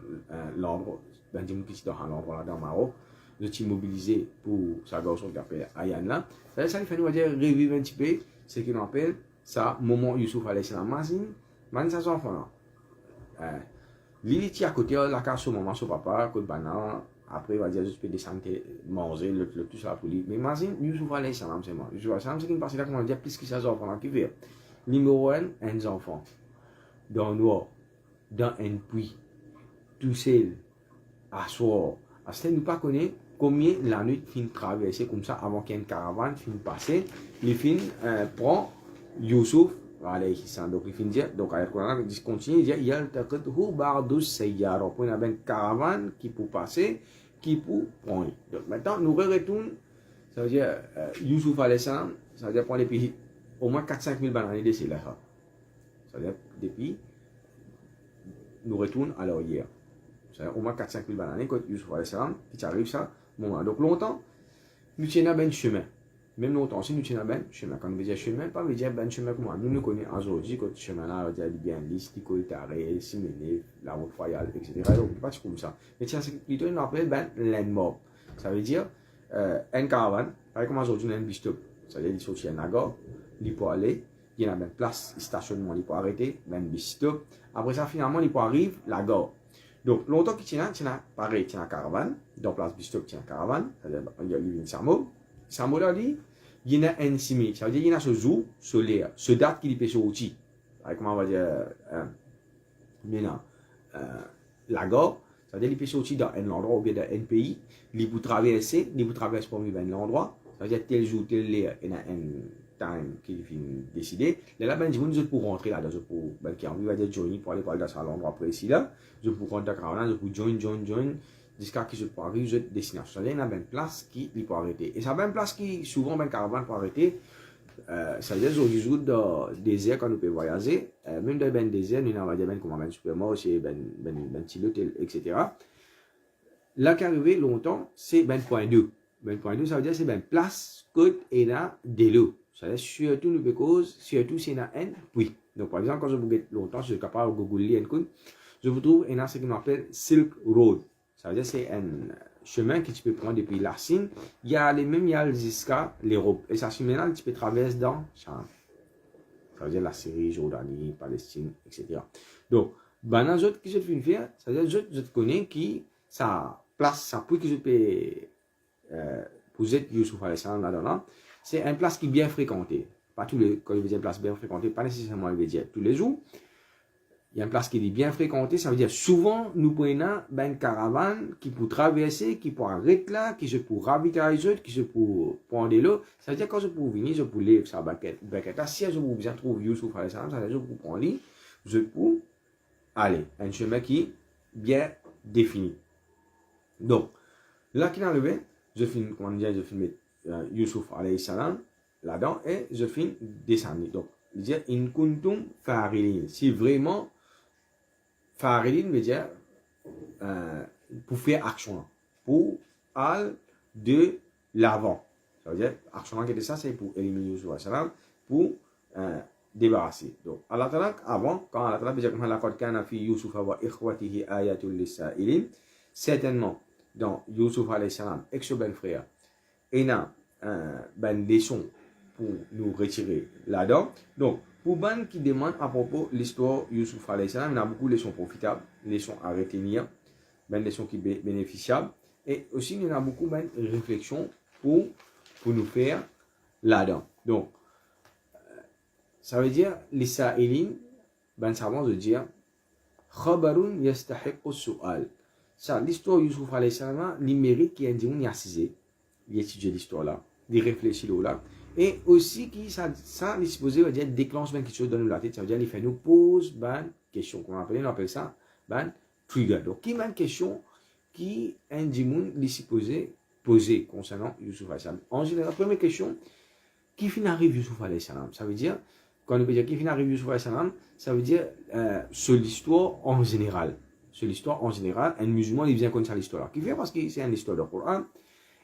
[SPEAKER 1] l'ordre ben dis-moi qui dans l'endroit là dans le Maroc, je suis mobilisé pour sa garçon qui appelle Ayan là. Ça il fait nous dire revivre un petit peu ce qu'on appelle ça moment Youssouf alayhi salam man ça enfant là. Lui qui à côté la case au moment son papa que banana après il va dire je peux descendre manger le tout ça pour lui mais imagine Youssouf alayhi salam c'est moi Youssouf alayhi salam c'est qu'il passe là comment dire plus que ça enfants là qui fait numéro 1 un enfant dans le noir dans un puits tout seul à soir à ce nous pas connaît combien la nuit fin traverser comme ça avant qu'il y ait une caravane fin passer les fin prend Youssouf alayhi salam. Donc il finit dire donc ayat Quran continue dire yaltaqithu ba'du sayyara pour une caravane qui pour passer qui pour prendre. Donc maintenant nous retournons ça veut dire Youssouf alayhi salam ça veut dire prendre depuis au moins 4-5 000 bananes de là ça veut dire depuis nous retournons à hier ça veut dire au moins 4-5 000 bananes quand Youssouf alayhi salam qui arrive ça moment donc longtemps nous tiens ben chemin. Même longtemps, si nous tenons ben chemin, quand nous disons chemin, pas veut dire ben chemin comme moi. Nous nous connaissons aujourd'hui que chemin là, on dit bien liste, Ticoïtaré, Siméné, la route royale, etc. Donc, pas comme ça. Mais tiens, c'est plutôt une appelle ben landmark. Ça veut dire un caravane, par exemple aujourd'hui, on a un bistop. Ça veut dire qu'il sortit un agor, il peut aller, il y a une place, stationnement, il peut arrêter, ben bistop. Après ça, finalement, il peut arriver la gare. Donc, longtemps qu'il tient pareil, il tient la caravane, dans place bistop, il tient la caravane, c'est-à-dire il y a une Samo là dit il y a un simi, ça veut dire il y a ce jour, ce date qui est sorti. Comment on va dire, maintenant, la gare, ça veut dire qu'il peut sortir dans un endroit ou bien dans un pays, il peut traverser parmi un endroit, ça veut dire tel jour, tel lieu, il y a un time qui est décidé. Là, ben, je peux rentrer là, je peux, ben, qui a envie de join pour aller dans un endroit précis là, je peux rentrer dans je peux join, jusqu'à ce que je peux arriver à la destination. C'est-à-dire, il y a une place qui peut arrêter. Et ça a une place qui, souvent, une caravane peut arrêter. C'est-à-dire, aujourd'hui, dans le désert, quand nous pouvons voyager, même dans le désert, nous avons des comme un supermarché, un petit hôtel, etc. Là, qui arrivé longtemps, c'est ben point 2. Ben point 2, ça veut dire c'est ben place, côte et là, de l'eau. C'est-à-dire, surtout, nous pouvons cause, surtout, c'est un puits. Donc, par exemple, quand je vous guette longtemps, je suis capable de googler je vous trouve un ce qu'on appelle Silk Road. Ça veut dire c'est un chemin que tu peux prendre depuis la Chine. Il y a les mêmes, il y a jusqu'à l'Europe. Et ça chemin-là, tu peux traverser dans Cham. Ça veut dire la Syrie, Jordanie, Palestine, etc. Donc, ben, les autres qui je fais faire, ça veut dire je connais qui, ça place, ça peut que je peux poser Youssouf alayhi salam là-dedans. C'est une place qui est bien fréquentée. Pas tous les, quand je veux dire une place bien fréquentée, pas nécessairement je veux dire tous les jours. Il y a une place qui est bien fréquentée, ça veut dire souvent nous prenons une caravane qui peut traverser, qui peut arrêter là, qui se peut ravitailler les autres, qui se peut prendre de l'eau. Ça veut dire quand je peux venir, je peux lever sa baguette. Si je peux bien trouver Youssouf alayhi salam, ça veut dire je peux prendre lui, je peux aller. Un chemin qui est bien défini. Donc, là qui est arrivé, je filme, comment dire, je filme Youssouf alayhi salam là-dedans et je filme descendre. Donc, il dit in kuntum fa'ilin. Si vraiment fa'ilin veut dire pour faire action, pour aller de l'avant. Ça veut dire action qui est ça, c'est pour éliminer Youssouf alayhi salam, pour débarrasser. Donc, Allah Ta'ala, avant, quand Allah Ta'ala veut dire comme laqad kana fi Youssouf wa ikhwatihi ayatul lis-sa'ilin, certainement dans Youssouf alayhi salam et son bel frère, il y a une leçon pour nous retirer là-dedans. Donc, pour Ben qui demande à propos de l'histoire de Youssouf alayhi salam, il y a beaucoup de leçons profitables, leçons à retenir, ben leçons qui sont bénéficiables, et aussi il y a beaucoup de réflexions pour nous faire là-dedans. Donc, ça veut dire, les sa'ilin, ben savants de dire, khabarun yastahiqu su'al. Ça, l'histoire de Youssouf alayhi salam, il mérite qu'il y ait un dimanche qui a assisé, il étudie l'histoire là, il réfléchit là. Et aussi, qui ça il est supposé dire déclenche quelque chose dans la tête, ça veut dire il fait nous pose une question, on appelle ça trigger. Donc, qui a une question qui un dimanche il est supposé poser concernant Youssouf alayhi salam. En général, la première question, qui finit arrive Youssouf alayhi salam, ça veut dire, quand on peut dire qui finit arrive Youssouf alayhi salam, ça veut dire sur l'histoire en général. Sur l'histoire en général, un musulman il vient connaître l'histoire. Qui fait parce que c'est une histoire du Coran.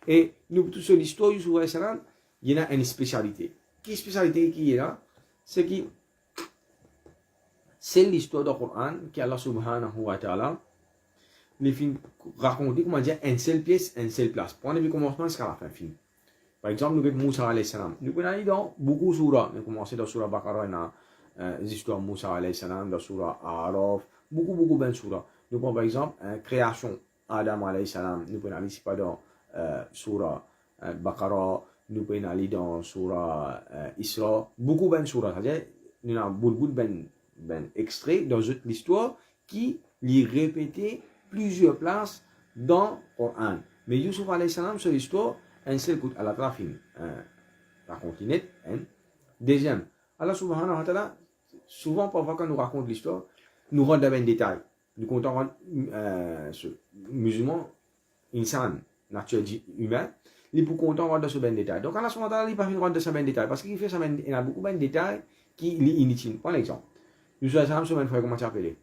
[SPEAKER 1] Et nous, sur l'histoire de Youssouf alayhi salam, il y a une spécialité. Quelle spécialité qui est là? C'est que c'est l'histoire du Coran qui Allah subhanahu wa ta'ala les films raconter comment dire une seule pièce, une seule place. Pour le commencement jusqu'à la fin film. Par exemple, nous avons Moussa alayhi salam. Nous pouvons aller dans beaucoup de surahs. Nous commençons dans surah Baqarah, l'histoire de Moussa alayhi salam, dans surah Araf, beaucoup de surahs. Nous prenons par exemple création Adam alayhi salam. Nous pouvons aller ici pas dans surah Baqarah. Nous pouvons aller dans surah Isra. Beaucoup de surahs. C'est-à-dire, nous avons beaucoup de extraits dans l'histoire qui les répétés plusieurs places dans le Coran. Mais Youssouf alayhi salam, sur l'histoire, un seul coup à la trafine, raconte net, deuxième. Allah subhanahu wa ta'ala, souvent, parfois, quand nous raconte l'histoire, nous rentre dans un détail. Nous comptons ce musulman, insan, nature humain, il peut compter dans ce détail. Donc, Allah subhanahu wa ta'ala, il ne peut pas rentrer dans ce détail, parce qu'il fait ça, il y a beaucoup de détails qui sont inutiles. Par exemple, Youssouf alayhi salam, sur un frère, comment s'appelle?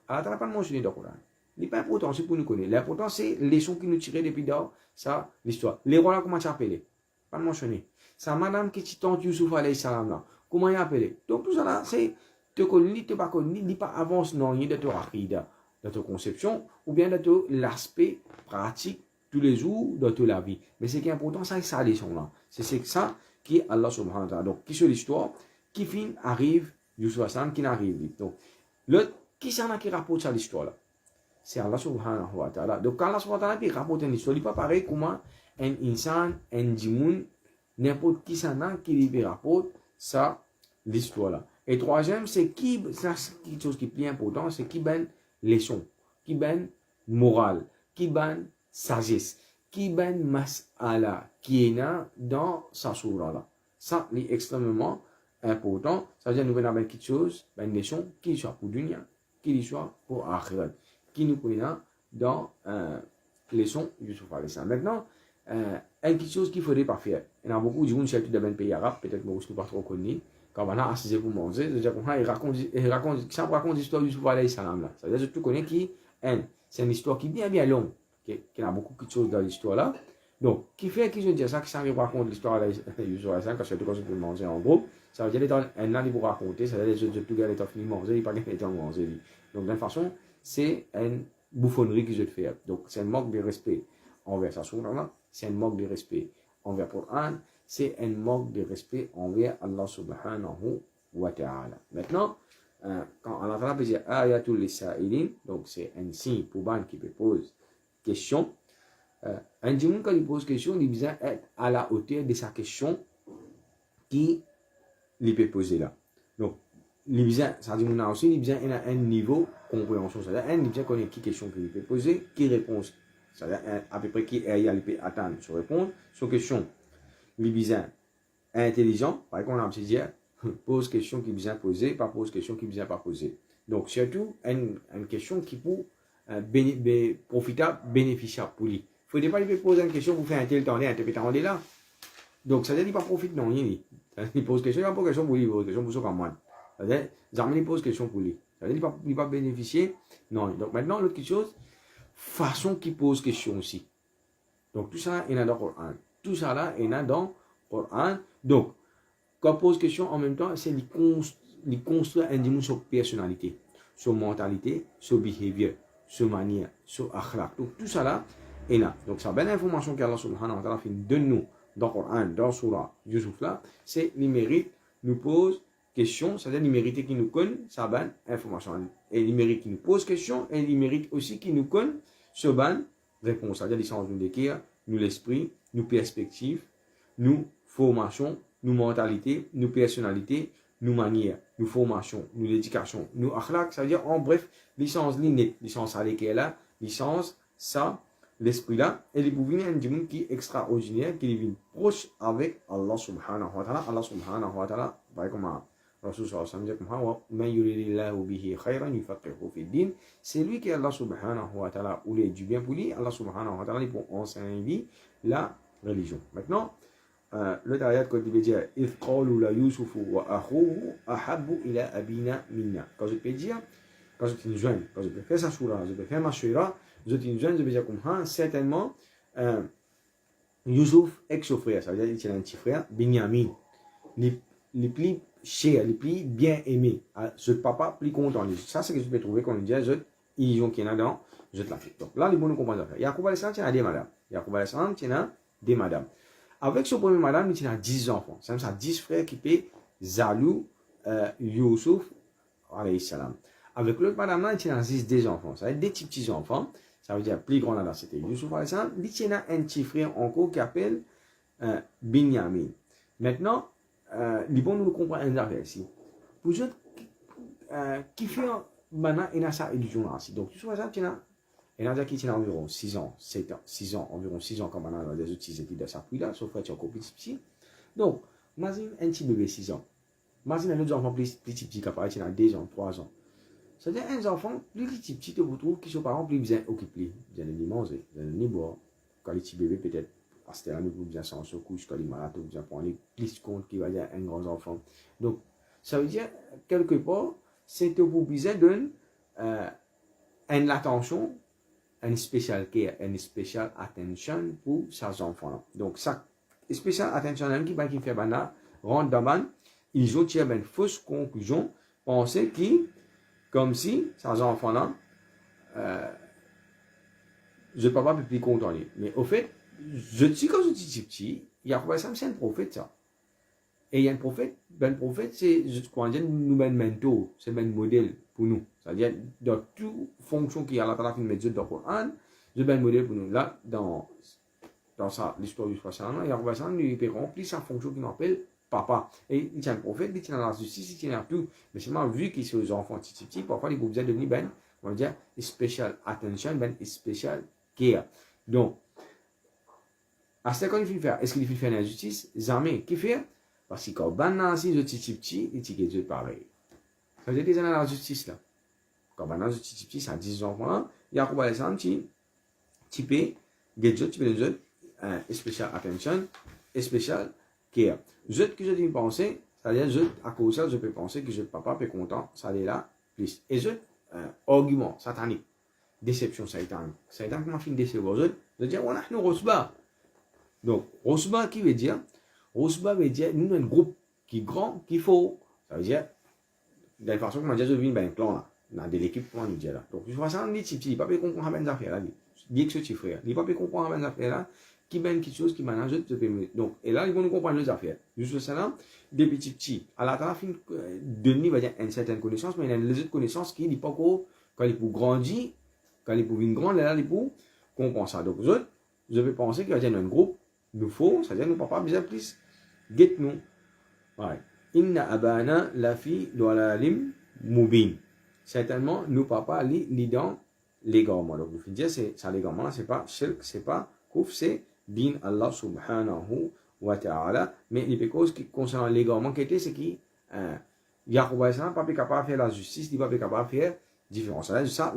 [SPEAKER 1] Allah ta'ala n'a pas mentionné dans le Coran. Ce n'est pas important, c'est pour nous connaître. L'important, c'est les leçons qui nous tirent depuis dans ça, l'histoire. Les rois là, comment tu appelles? Pas mentionné. Ça, madame qui tente Youssouf alayhi salam là, comment il appelle? Donc tout ça là, c'est te connaître, te pas connaître, ni pas avance non, ni de ton akida, de ton conception, ou bien de l'aspect pratique tous les jours de toute la vie. Mais ce qui est important, c'est ça leçon là. C'est ça qui est Allah subhanahu wa ta'ala. Donc, qui sur l'histoire, qui fin arrive, Youssouf alayhi salam, qui n'arrive. Donc, qui s'en a qui rapporte ça l'histoire là? C'est Allah subhanahu wa ta'ala. Donc, quand Allah subhanahu wa ta'ala rapporte une histoire, il n'est pas pareil comment un insan, un djimoun, n'importe qui s'en a qui lui rapporte ça, l'histoire là. Et troisième, c'est qui, ça c'est quelque chose qui est plus important, c'est qui ben leçon, qui ben morale, qui ben sagesse, qui ben mas'ala, qui est là dans sa sourate là. Ça, c'est extrêmement important. Ça veut dire nous venons avec quelque chose, une leçon qui soit pour dunya, qui soit pour akhirat, qui nous connaît dans leçon Yusuf alayhi salam. Maintenant, quelque chose qu'il ne faudrait pas faire. Il y a beaucoup de gens qui dans un pays arabe, peut-être que vous ne pas trop connu, quand on a assisé pour manger, c'est-à-dire qu'on raconte l'histoire de Yusuf alayhi salam là. C'est-à-dire que tu connais qui, c'est une histoire qui est bien bien longue, qui a beaucoup de choses dans l'histoire là. Donc, qui fait que je dis ça, qui s'en raconte l'histoire de Yusuf alayhi salam, parce que quand tu peux manger en gros, ça veut dire un an pour raconter, ça veut dire que tout le monde est fini de manger, il n'y a pas de temps de manger. Donc, d'une façon, c'est une bouffonnerie que je te fais. Donc, c'est un manque de respect envers sa sourate, c'est un manque de respect envers le Coran, c'est un manque de respect envers Allah subhanahu wa ta'ala. Maintenant, quand Allah ta'ala peut dire ayatul lisa'ilin, donc c'est un signe pour ban qui peut poser question. Un dimanche quand il pose question, il besoin être à la hauteur de sa question qui il peut poser là. Donc, il besoin, ça dit mon aussi, il besoin un niveau de compréhension, c'est-à-dire il besoin connaître qui question qu'il peut poser, qui réponse, c'est-à-dire à peu près qui il peut attendre sur répondre sur question. Il besoin intelligent, par exemple on a dire pose question qui besoin poser, pas pose question qui besoin pas poser. Donc surtout une question qui pour profitable, bénéficiable pour lui. Il ne faut pas lui poser une question pour faire un tel temps, un tel temps là. Donc ça veut dire qu'il ne profite non rien. Il pose question, il ne pose question pour lui, il pose question pour ceux comme moi. Ça veut dire jamais il pose question pour lui. Ça veut dire qu'il ne va pas bénéficier. Non. Donc maintenant l'autre chose, façon qu'il pose question aussi. Donc tout ça il y a dans le Coran. Tout ça là il y a dans le Coran. Donc quand on pose question en même temps, c'est de construire un dimension sur personnalité, sur mentalité, sur behavior, sur manière, sur akhlaq. Donc tout ça là est là. Donc ça belle information qu'Allah subhanahu wa ta'ala fait de nous dans le Coran, dans le surah Yusuf là, c'est les mérites nous pose question, c'est-à-dire les mérites qui nous connaissent, ça belle information. Et les mérites qui nous pose question, et les mérites aussi qui nous connaissent, ce belle réponse. C'est-à-dire les sens nous décrire, nous l'esprit, nous perspective, nous formation, nous mentalité, nous personnalité, nous manière, nous formation, nous l'éducation, nous akhlaq, ça veut dire en bref, licence l'inné, licence à l'équerre là, licence ça, l'esprit là, et les bouvines un dimanche qui est extraordinaire, qui est proche avec Allah subhanahu wa ta'ala. Allah subhanahu wa ta'ala, par comme Rasul sallallahu alayhi wa sallam, c'est lui qui est Allah subhanahu wa ta'ala, ou les du bien pour lui, Allah subhanahu wa ta'ala, pour enseigner la religion. Maintenant, le ayat quand il veut dire إِذْ قَالُوا لَيُوسُفُ وَأَخُوهُ أَحَبُّ إِلَىٰ أَبِينَا مِنَّا. Quand je peux dire, quand je peux joindre, quand je peux faire sa soura, je peux faire ma shura, je peux joindre, je peux dire comme ça, certainement, Yusuf ex-frère, ça veut dire qu'il a un petit frère, Binyamin, les plus chers, les plus bien aimés, ce papa plus content. Ça, c'est ce que je peux trouver quand on dit, ils ont qui est là-dedans, je te la fais. Donc là, les bons nous comprennent ça. Yacoub alayhi salam, tient des madames. Yacoub alayhi salam, tient des madames. Avec ce premier madame, il a 10 enfants. C'est ça, 10 frères qui paient Zalou, Yusuf, alayhi salam. Avec l'autre madame, là, il a 10 enfants. Ça veut dire des petits enfants. Ça veut dire plus grand là, c'était Yusuf, alayhi salam. Il a un petit frère encore qui appelle Binyamin. Maintenant, les bons nous comprennent un affaire ici. Pour eux, qui fait maintenant, il a sa illusion là aussi. Donc, Yusuf, alayhi salam, il y en a qui tiennent environ 6 ans, 7 ans, 6 ans, environ 6 ans comme on a dans les outils de sa pluie là, sauf que tu es encore petit. Donc, imagine un petit bébé 6 ans. Imagine un autre enfant plus petit, qui apparaît, il a 2 ans, 3 ans. C'est-à-dire un enfant plus petit, tu vous trouves qui sont parents plus bien occupés. Ils viennent de manger, ils viennent de boire. Quand les petits bébés, peut-être, parce que là, nous bien sans se couche, quand les malades, bien prendre les plus compte qui va dire un grand enfant. Donc, ça veut dire, quelque part, c'est pour besoin d'une attention, une spécial care, une spécial attention pour ces enfants-là. Donc, ça, spécial attention qui fait bana, rentre dans ils ont tiré une fausse conclusion, penser qui, comme si ces enfants-là, je ne peux pas plus content. Mais au fait, je dis quand je dis petit, il y a quoi ça, c'est un prophète ça. Et il y a un prophète, c'est, je crois, nous un mentor, c'est un modèle pour nous. C'est-à-dire, dans toute fonction qui a la fin de mettre dans le Coran, c'est un modèle pour nous. Là, dans dans l'histoire du prophète, Yahweh lui remplit sa fonction qu'il appelle papa. Et il tient le prophète, il tient la justice, il tient tout. Mais seulement, vu qu'ils sont aux enfants petits, parfois, ils ont besoin de devenir, on va dire, special attention, special care. Donc, à ce qu'on fait faire, est-ce qu'il fait faire l'injustice? Jamais. Qui fait? Parce que quand on si je suis petit, il dit pareil. Ça veut dire qu'ils ont la justice là. Quand on a petit, ça 10 enfants, il y a quoi les petits, tu peux, les autres, special attention, special care. Je que je dis penser, c'est-à-dire, à cause de ça, je peux penser que je papa peut content, ça est là, plus. Et argument satanique, déception satanique. Satan, comment fait une déception? Je dis, on a nous Rosba. Donc, Rosba qui veut dire, nous avons un groupe qui est grand, qui faut, ça veut dire, de la façon, comment dire, je viens d'un clan là, dans de l'équipe, comment nous dire là. Donc, je vois ça, on dit, il pas peut comprendre les affaires là, dit que ce petit frère, il pas peut comprendre les affaires là, qui mène quelque chose qui manage de permet. Donc, et là, ils vont nous comprendre les affaires. Juste ça, des petits. À la fin, Denis va dire une certaine connaissance, mais il y a les autres connaissances qui n'est pas encore, quand il peut grandir, quand il peut venir grand, là, il peut comprendre ça. Donc, je vais penser qu'il y a un groupe, nous faut, c'est-à-dire, nous papa, bien plus, get nous. Ouais. Inna abana la fi dalalim mubin. Certainement, nous papa, li dans l'égarement. Donc, vous finissez, c'est ça l'égarement, c'est pas shirk, c'est pas kouf, c'est din Allah subhanahu wa ta'ala. Mais les causes qui concernent l'égarement, qui était, c'est qui, Yahweh n'est pas capable de faire la justice, il n'est pas capable de faire différence. Ça,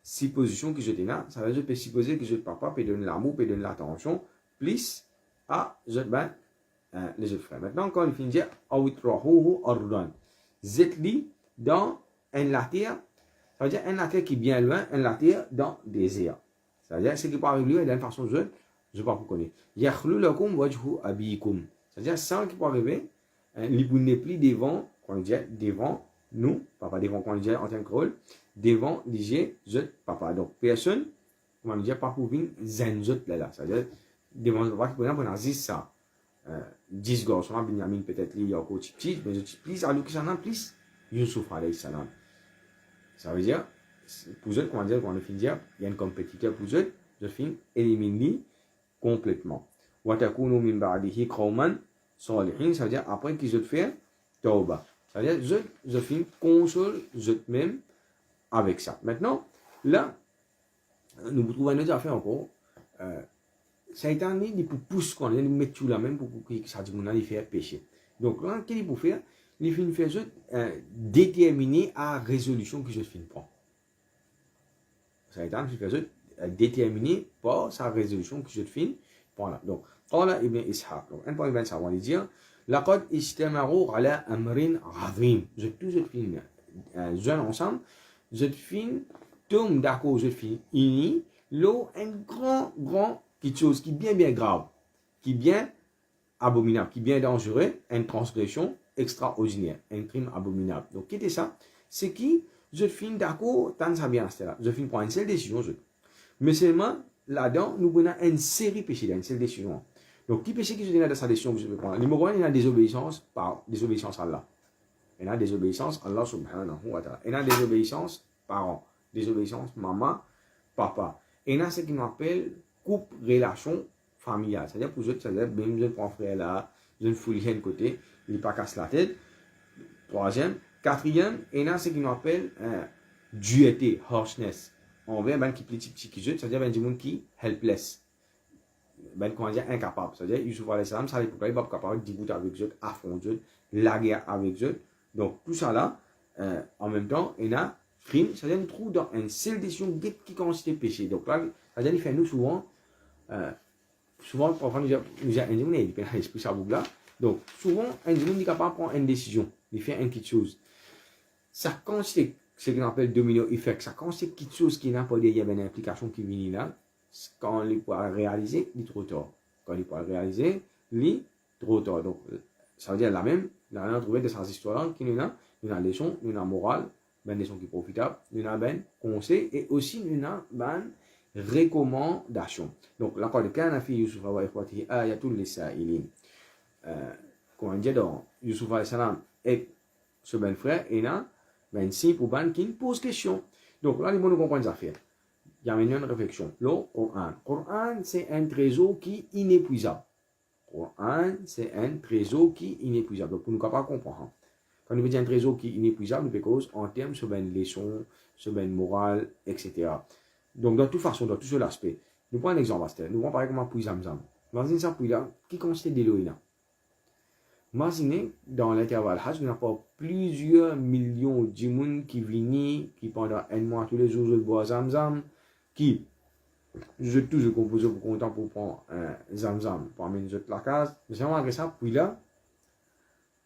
[SPEAKER 1] six positions que je t'ai là, ça veut dire que supposer que je papa peut donner l'amour, peut donner l'attention, plus à les autres frères. Maintenant, quand il finit de dire, awitrahuhu ardan, zetli dans la terre, ça veut dire un la terre qui est bien loin, un la terre dans le désert. Ça veut dire ce qui peut arriver d'une façon je ne sais pas pourquoi. Yakhlu lakum wajhu abikum. C'est-à-dire ça qui peut arriver, il n'est plus devant, quand on dit devant nous, papa devant quand on dit en tant que rôle, devant DJ je papa. Donc personne, comment on dit pas pour venir zen là. C'est-à-dire devant le papa, par exemple, on a 10 ça. 10 garçons, Benjamin peut-être il y a encore petit, mais je dis plus, alors que ça n'a plus, Youssouf alayhi salam. Ça veut dire, pour eux, comment dire, quand on finit dire, il y a un compétiteur pour eux, je finis éliminer complètement. Watakunu min ba'dihi qawman salihin, ça veut dire après qu'ils ont fait tauba. Ça veut dire je finis console même avec ça. Maintenant, là, nous trouvons une autre affaire encore. Satan il peut pousser quand il met tout là même pour que ça dit qu'on a faire péché. Donc là, qu'est-ce qu'il faut faire? Il faut faire déterminer à résolution que je finis prendre. Satan il fait déterminer par sa résolution que je finis prendre. Donc, قال ابن إسحاق. Donc, un point 25, on va dire, لقد اجتمعوا على أمر عظيم. Je tout je finis jeune ensemble, je finis tombe d'accord, je finis unis, l'eau un grand quelque chose qui est bien grave, qui est bien abominable, qui est bien dangereux, une transgression extraordinaire, un crime abominable. Donc, qu'est-ce que ça? C'est qui, je finis d'accord, tant ça bien, c'est là. Je finis prendre une seule décision, mais seulement, là-dedans, nous prenons une série de péchés, une seule décision. Donc, qui péché que je donne dans sa décision que je vais prendre? Numéro 1, il y a désobéissance à Allah. Il y a désobéissance à Allah subhanahu wa ta'ala. Il y a désobéissance parents, désobéissance maman, papa. Et il y a ce qu'on appelle couple, relation familiale. C'est-à-dire pour eux, c'est-à-dire, même je prends frère là, je ne fous rien de côté, il n'est pas casse la tête. Troisième. Quatrième, il y a ce qu'on appelle dureté, harshness. Envers ben qui petit qui jeune, c'est-à-dire ben du monde qui helpless. Ben comment dire incapable. C'est-à-dire Youssouf alayhi salam, ça n'est pas capable de discuter avec eux, affronter la guerre avec eux. Donc tout ça là, en même temps, il y a crime, c'est-à-dire nous trouve dans une seule décision qui constitue péché. Donc là, c'est-à-dire il fait nous souvent parfois nous avons l'esprit ça là. Donc souvent un monde est capable de prendre une décision, de faire une petite chose. Ça constitue ce qu'on appelle domino effect, ça constitue quelque chose qui n'a pas il y a une implication qui vient là. Quand on peut réaliser, il est trop tard. Quand on peut réaliser, il est trop tard. Donc ça veut dire la même, on a trouvé de ces histoires qui nous a une leçon, une morale, une leçon qui est profitable, une ben conseil et aussi une ben recommandation. Donc là, quand le cas n'a fait Youssouf wa ikhwatihi ayatul lisailin. Comment on dit dans Youssouf alayhi salam et ce ben frère, et là, ben si pour ben qui pose question. Donc là, les gens nous comprennent les affaires. y a maintenant une réflexion. Le Coran. Coran, c'est un trésor qui est inépuisable. Coran, c'est un trésor qui est inépuisable. Donc, pour nous pas comprendre. Quand nous disons un trésor qui est inépuisable, nous cause en termes sur une leçon, sur une morale, etc. Donc, dans toute façon, dans tout seul aspect, nous prenons un exemple, nous prenons par exemple un puits Zamzam. Imaginez ça puits là, qui consiste de l'eau. Imaginez, dans l'intervalle Hajj, nous avons plusieurs millions de gens qui viennent, qui pendant un mois tous les jours, je bois Zamzam, qui, je toujours compose pour content pour prendre un Zamzam, pour amener la case. Mais c'est malgré ça, puis là,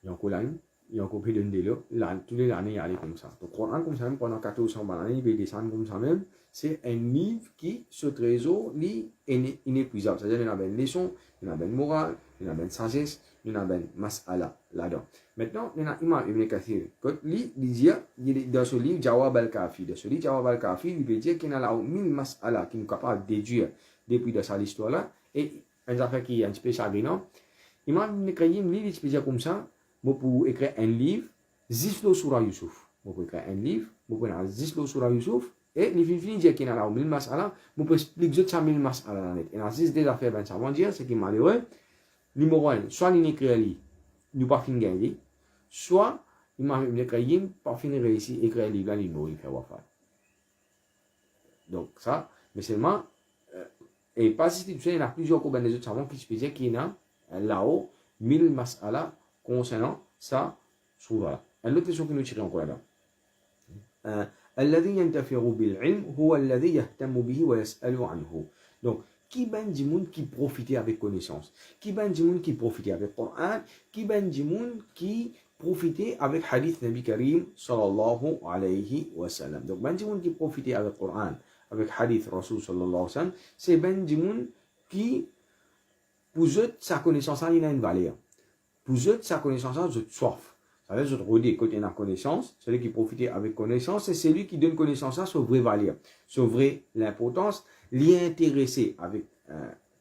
[SPEAKER 1] il y a encore l'année, il y a encore plus de l'eau, tous les années, il y a comme ça. Donc, comme ça, même pendant 1400 années, il peut descendre comme ça même. C'est un livre qui, ce trésor, est inépuisable. C'est-à-dire, il y a une leçon, il y a une morale, il y a une sagesse, il y a une mas'ala là-dedans. Maintenant, il y a Imam Ibn Kathir. Quand il dit, dans ce livre, Jawab al-Kafi, dans ce livre, Jawab al-Kafi, il peut dire qu'il y a là 1000 mas'ala qui sont capables de déduire depuis de ça l'histoire-là. Et une affaire qui est un petit peu chagrinant. Imam Ibn Kathir, il peut dire comme ça, pour écrire un livre, Zislo Surah Yusuf. Pour écrire un livre, pour écrire Zislo Surah Yusuf. Et les filles disent qu'il y a là 1000 mas'ala, on peut expliquer ça 1000 mas'ala. Et dans ces des affaires, ben ça veut dire, c'est qu'il est malheureux. Numéro 1, soit il écrit nous pas fin gagner, soit il m'a écrit pas fin réussi écrire le livre, il mourit faire wafat. Donc ça, mais seulement, et pas si tu sais, il y a plusieurs combats des autres savants qui se disaient qu'il y a là-haut 1000 mas'ala concernant ça, surah. Une autre question que nous tirons encore là. الذي ينتفع بالعلم هو الذي يهتم به ويسأل عنه. Donc, qui ben du monde qui profitait avec connaissance, qui ben du monde qui profitait avec Coran, qui ben du monde qui profitait avec hadith Nabi Karim sallallahu alayhi wa sallam. Donc, ben du monde qui profitait avec Coran, avec hadith Rasul sallallahu alayhi wa sallam, c'est ben du monde qui, pour eux, sa connaissance, il a une valeur. Pour eux, sa connaissance, je soif. Ça veut dire, je redis, quand il y a la connaissance, celui qui profitait avec connaissance, c'est celui qui donne connaissance à son vrai valeur, son vrai l'importance, l'y intéressé avec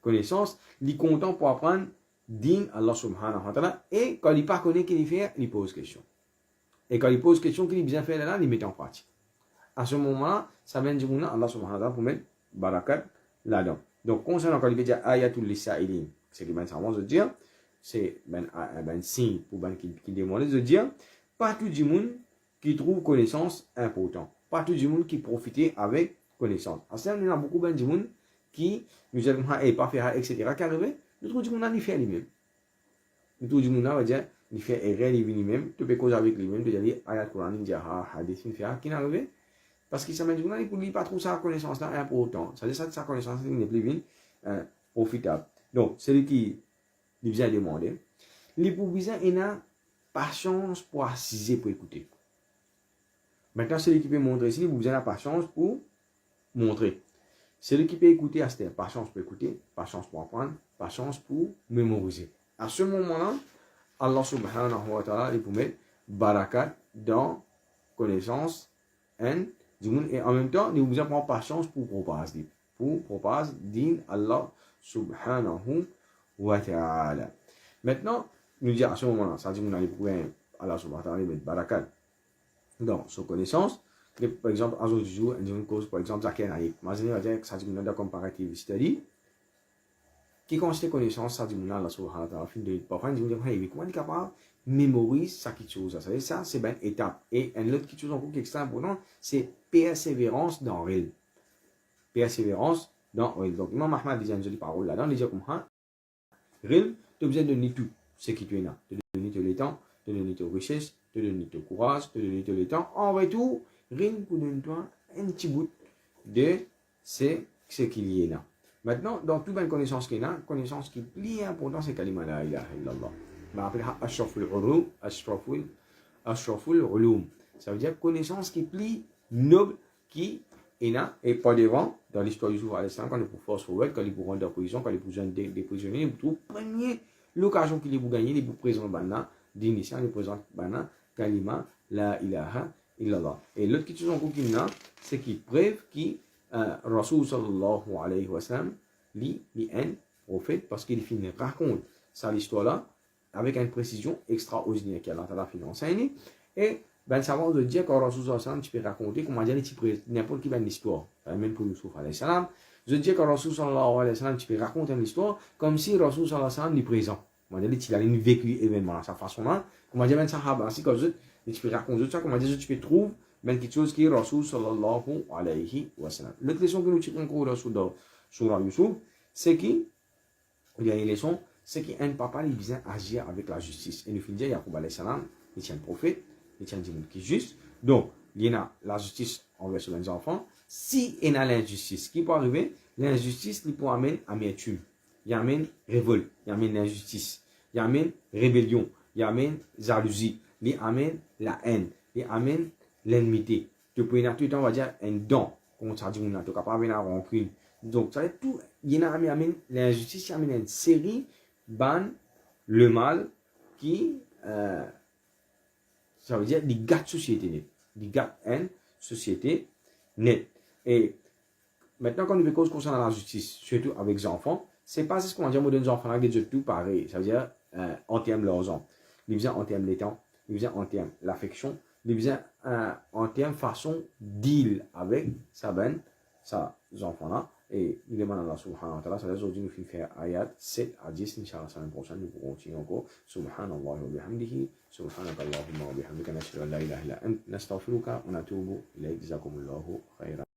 [SPEAKER 1] connaissance, l'y content pour apprendre din Allah subhanahu wa ta'ala, et quand il pas connaît qu'il fait, il pose question. Et quand il pose question qu'il bien fait là, il met en pratique. À ce moment-là, ça vient du monde Allah subhanahu wa ta'ala pour mettre barakat là-dedans. Donc, concernant quand il veut dire ayatul lisa'ilin, c'est qu'il va se dire, c'est un signe pour ben qui demande de dire pas tout le monde qui trouve connaissance important, pas tout le monde qui profite avec connaissance. À ce moment, il y a beaucoup de monde qui nous disent pas faire etc. qui arrive, nous trouvons du monde il fait lui-même. Nous trouvons du monde va dire il fait erreur lui-même, tu peux causer avec lui-même, tu dis ayat Quran, il dit hadith, il fait qui n'arrive parce qu'il s'amène du monde pour lui pas trouver sa connaissance là important. Ça veut dire ça sa connaissance n'est plus bien profitable. Donc celui qui il vient demander. Les besoin il a patience pour assiser pour écouter. Maintenant, celui qui peut montrer ici, il besoin de patience pour montrer. Celui qui peut écouter, c'est patience pour écouter, patience pour apprendre, patience pour mémoriser. À ce moment-là, Allah subhanahu wa ta'ala, il peut mettre barakat dans connaissance et en même temps, il besoin de prendre patience pour propager. Pour propager din Allah subhanahu wa ta'ala. Maintenant, nous disons à ce moment-là, ça dit qu'on a les problèmes, Allah subhanahu wa ta'ala met barakat dans sa connaissance. Par exemple, un autre jour, une cause, par exemple, Zakir Naïk. Imaginez, on va dire que ça dit qu'on a comparative, c'est-à-dire, qui consiste connaissance, ça dit qu'on a Allah subhanahu wa ta'ala, fin de parfois, on dit, hey, comment on est capable de mémoriser ça qui chose. Ça, c'est une étape. Et une autre chose encore qui est extrêmement important, c'est persévérance dans le réel. Persévérance dans le réel. Donc, Imam Ahmad disait une jolie parole là-dedans, il dit comme ça, réel, tu as besoin de donner tout ce qui tu es là. Tu donner tout le temps, tu donner tes richesses, tu donner ton courage, tu donner tout le temps. En retour, rien pour donner toi un petit bout de ce qu'il y a là. Maintenant, dans toute bonne connaissance qu'il y a, connaissance qui est plus importante, c'est kalima la ilaha illallah. On appelle ça ashraful ulum, ashraful ulum. Ça veut dire connaissance qui est plus noble qui est là, et pas devant, dans l'histoire du jour à l'instant, quand il est pour force forward, quand il est pour rendre en prison, quand il est pour jeune des prisonniers, il trouve premier l'occasion qu'il est pour gagner, il est pour présenter Bana, d'initier, il présente Bana, kalima la ilaha illallah. Et l'autre qui est encore qui là, c'est qu'il preuve qui Rasul sallallahu alayhi wa sallam, lui, un prophète, parce qu'il finit raconte ça l'histoire là, avec une précision extraordinaire qu'Allah Ta'ala finit enseigner. Et Ben, ça veut dire qu'au Rasul sallallahu alayhi wa sallam, tu peux raconter comment dire n'importe qui va une histoire. Même pour Youssouf alayhi salam. Je dis qu'au Rasul sallallahu alayhi wa sallam, tu peux raconter une histoire comme si Rasul sallallahu alayhi wa sallam est présent. Comment dire, il a une vécu événement à sa façon là. Comment dire, ben, sahaba, ainsi que tu peux raconter ça, comment dire, tu peux trouver ben, quelque chose qui est Rasul sallallahu alayhi wa sallam. L'autre leçon que nous tirons au Rasul dans Surah Youssouf, c'est qu'il y a une leçon, c'est qu'un papa, il vient agir avec la justice. Et nous finissons, Yaqub alayhi salam, il tient le prophète, il tient le monde qui est juste. Donc, il y a la justice envers les enfants. Si il y a l'injustice, qui peut arriver? L'injustice, il peut amener amertume, il amène révolte, il amène l'injustice, il amène rébellion, il amène jalousie, il amène la haine, il amène l'ennemité. Tu peux y avoir tout le temps, on va dire, un don. Comme ça dit, on n'a pas venir à rancune. Donc, ça veut dire tout, il y a l'injustice, il amène une série, le mal, qui, ça veut dire, il gâte société nette. Il gâte une société nette. Et maintenant, quand on veut cause concernant la justice, surtout avec les enfants, c'est pas ce qu'on va dire, moi, des enfants, là, c'est tout pareil. Ça veut dire, en termes de l'argent, ils faisaient en termes de temps, ils faisaient en termes de l'affection, ils faisaient en termes de façon deal avec ça, ces enfants-là. Et il demande à Allah subhanahu wa ta'ala, ça veut dire, aujourd'hui, nous finissons faire ayat 7 à 10, Inch'Allah, la semaine prochaine, nous pourrons continuer encore. Subhanallah wa bihamdihi, subhanakallahumma wa bihamdika, nashhadu an la ilaha illa ant, nastaghfiruka wa natubu ilayk, jazakumullahu khayran.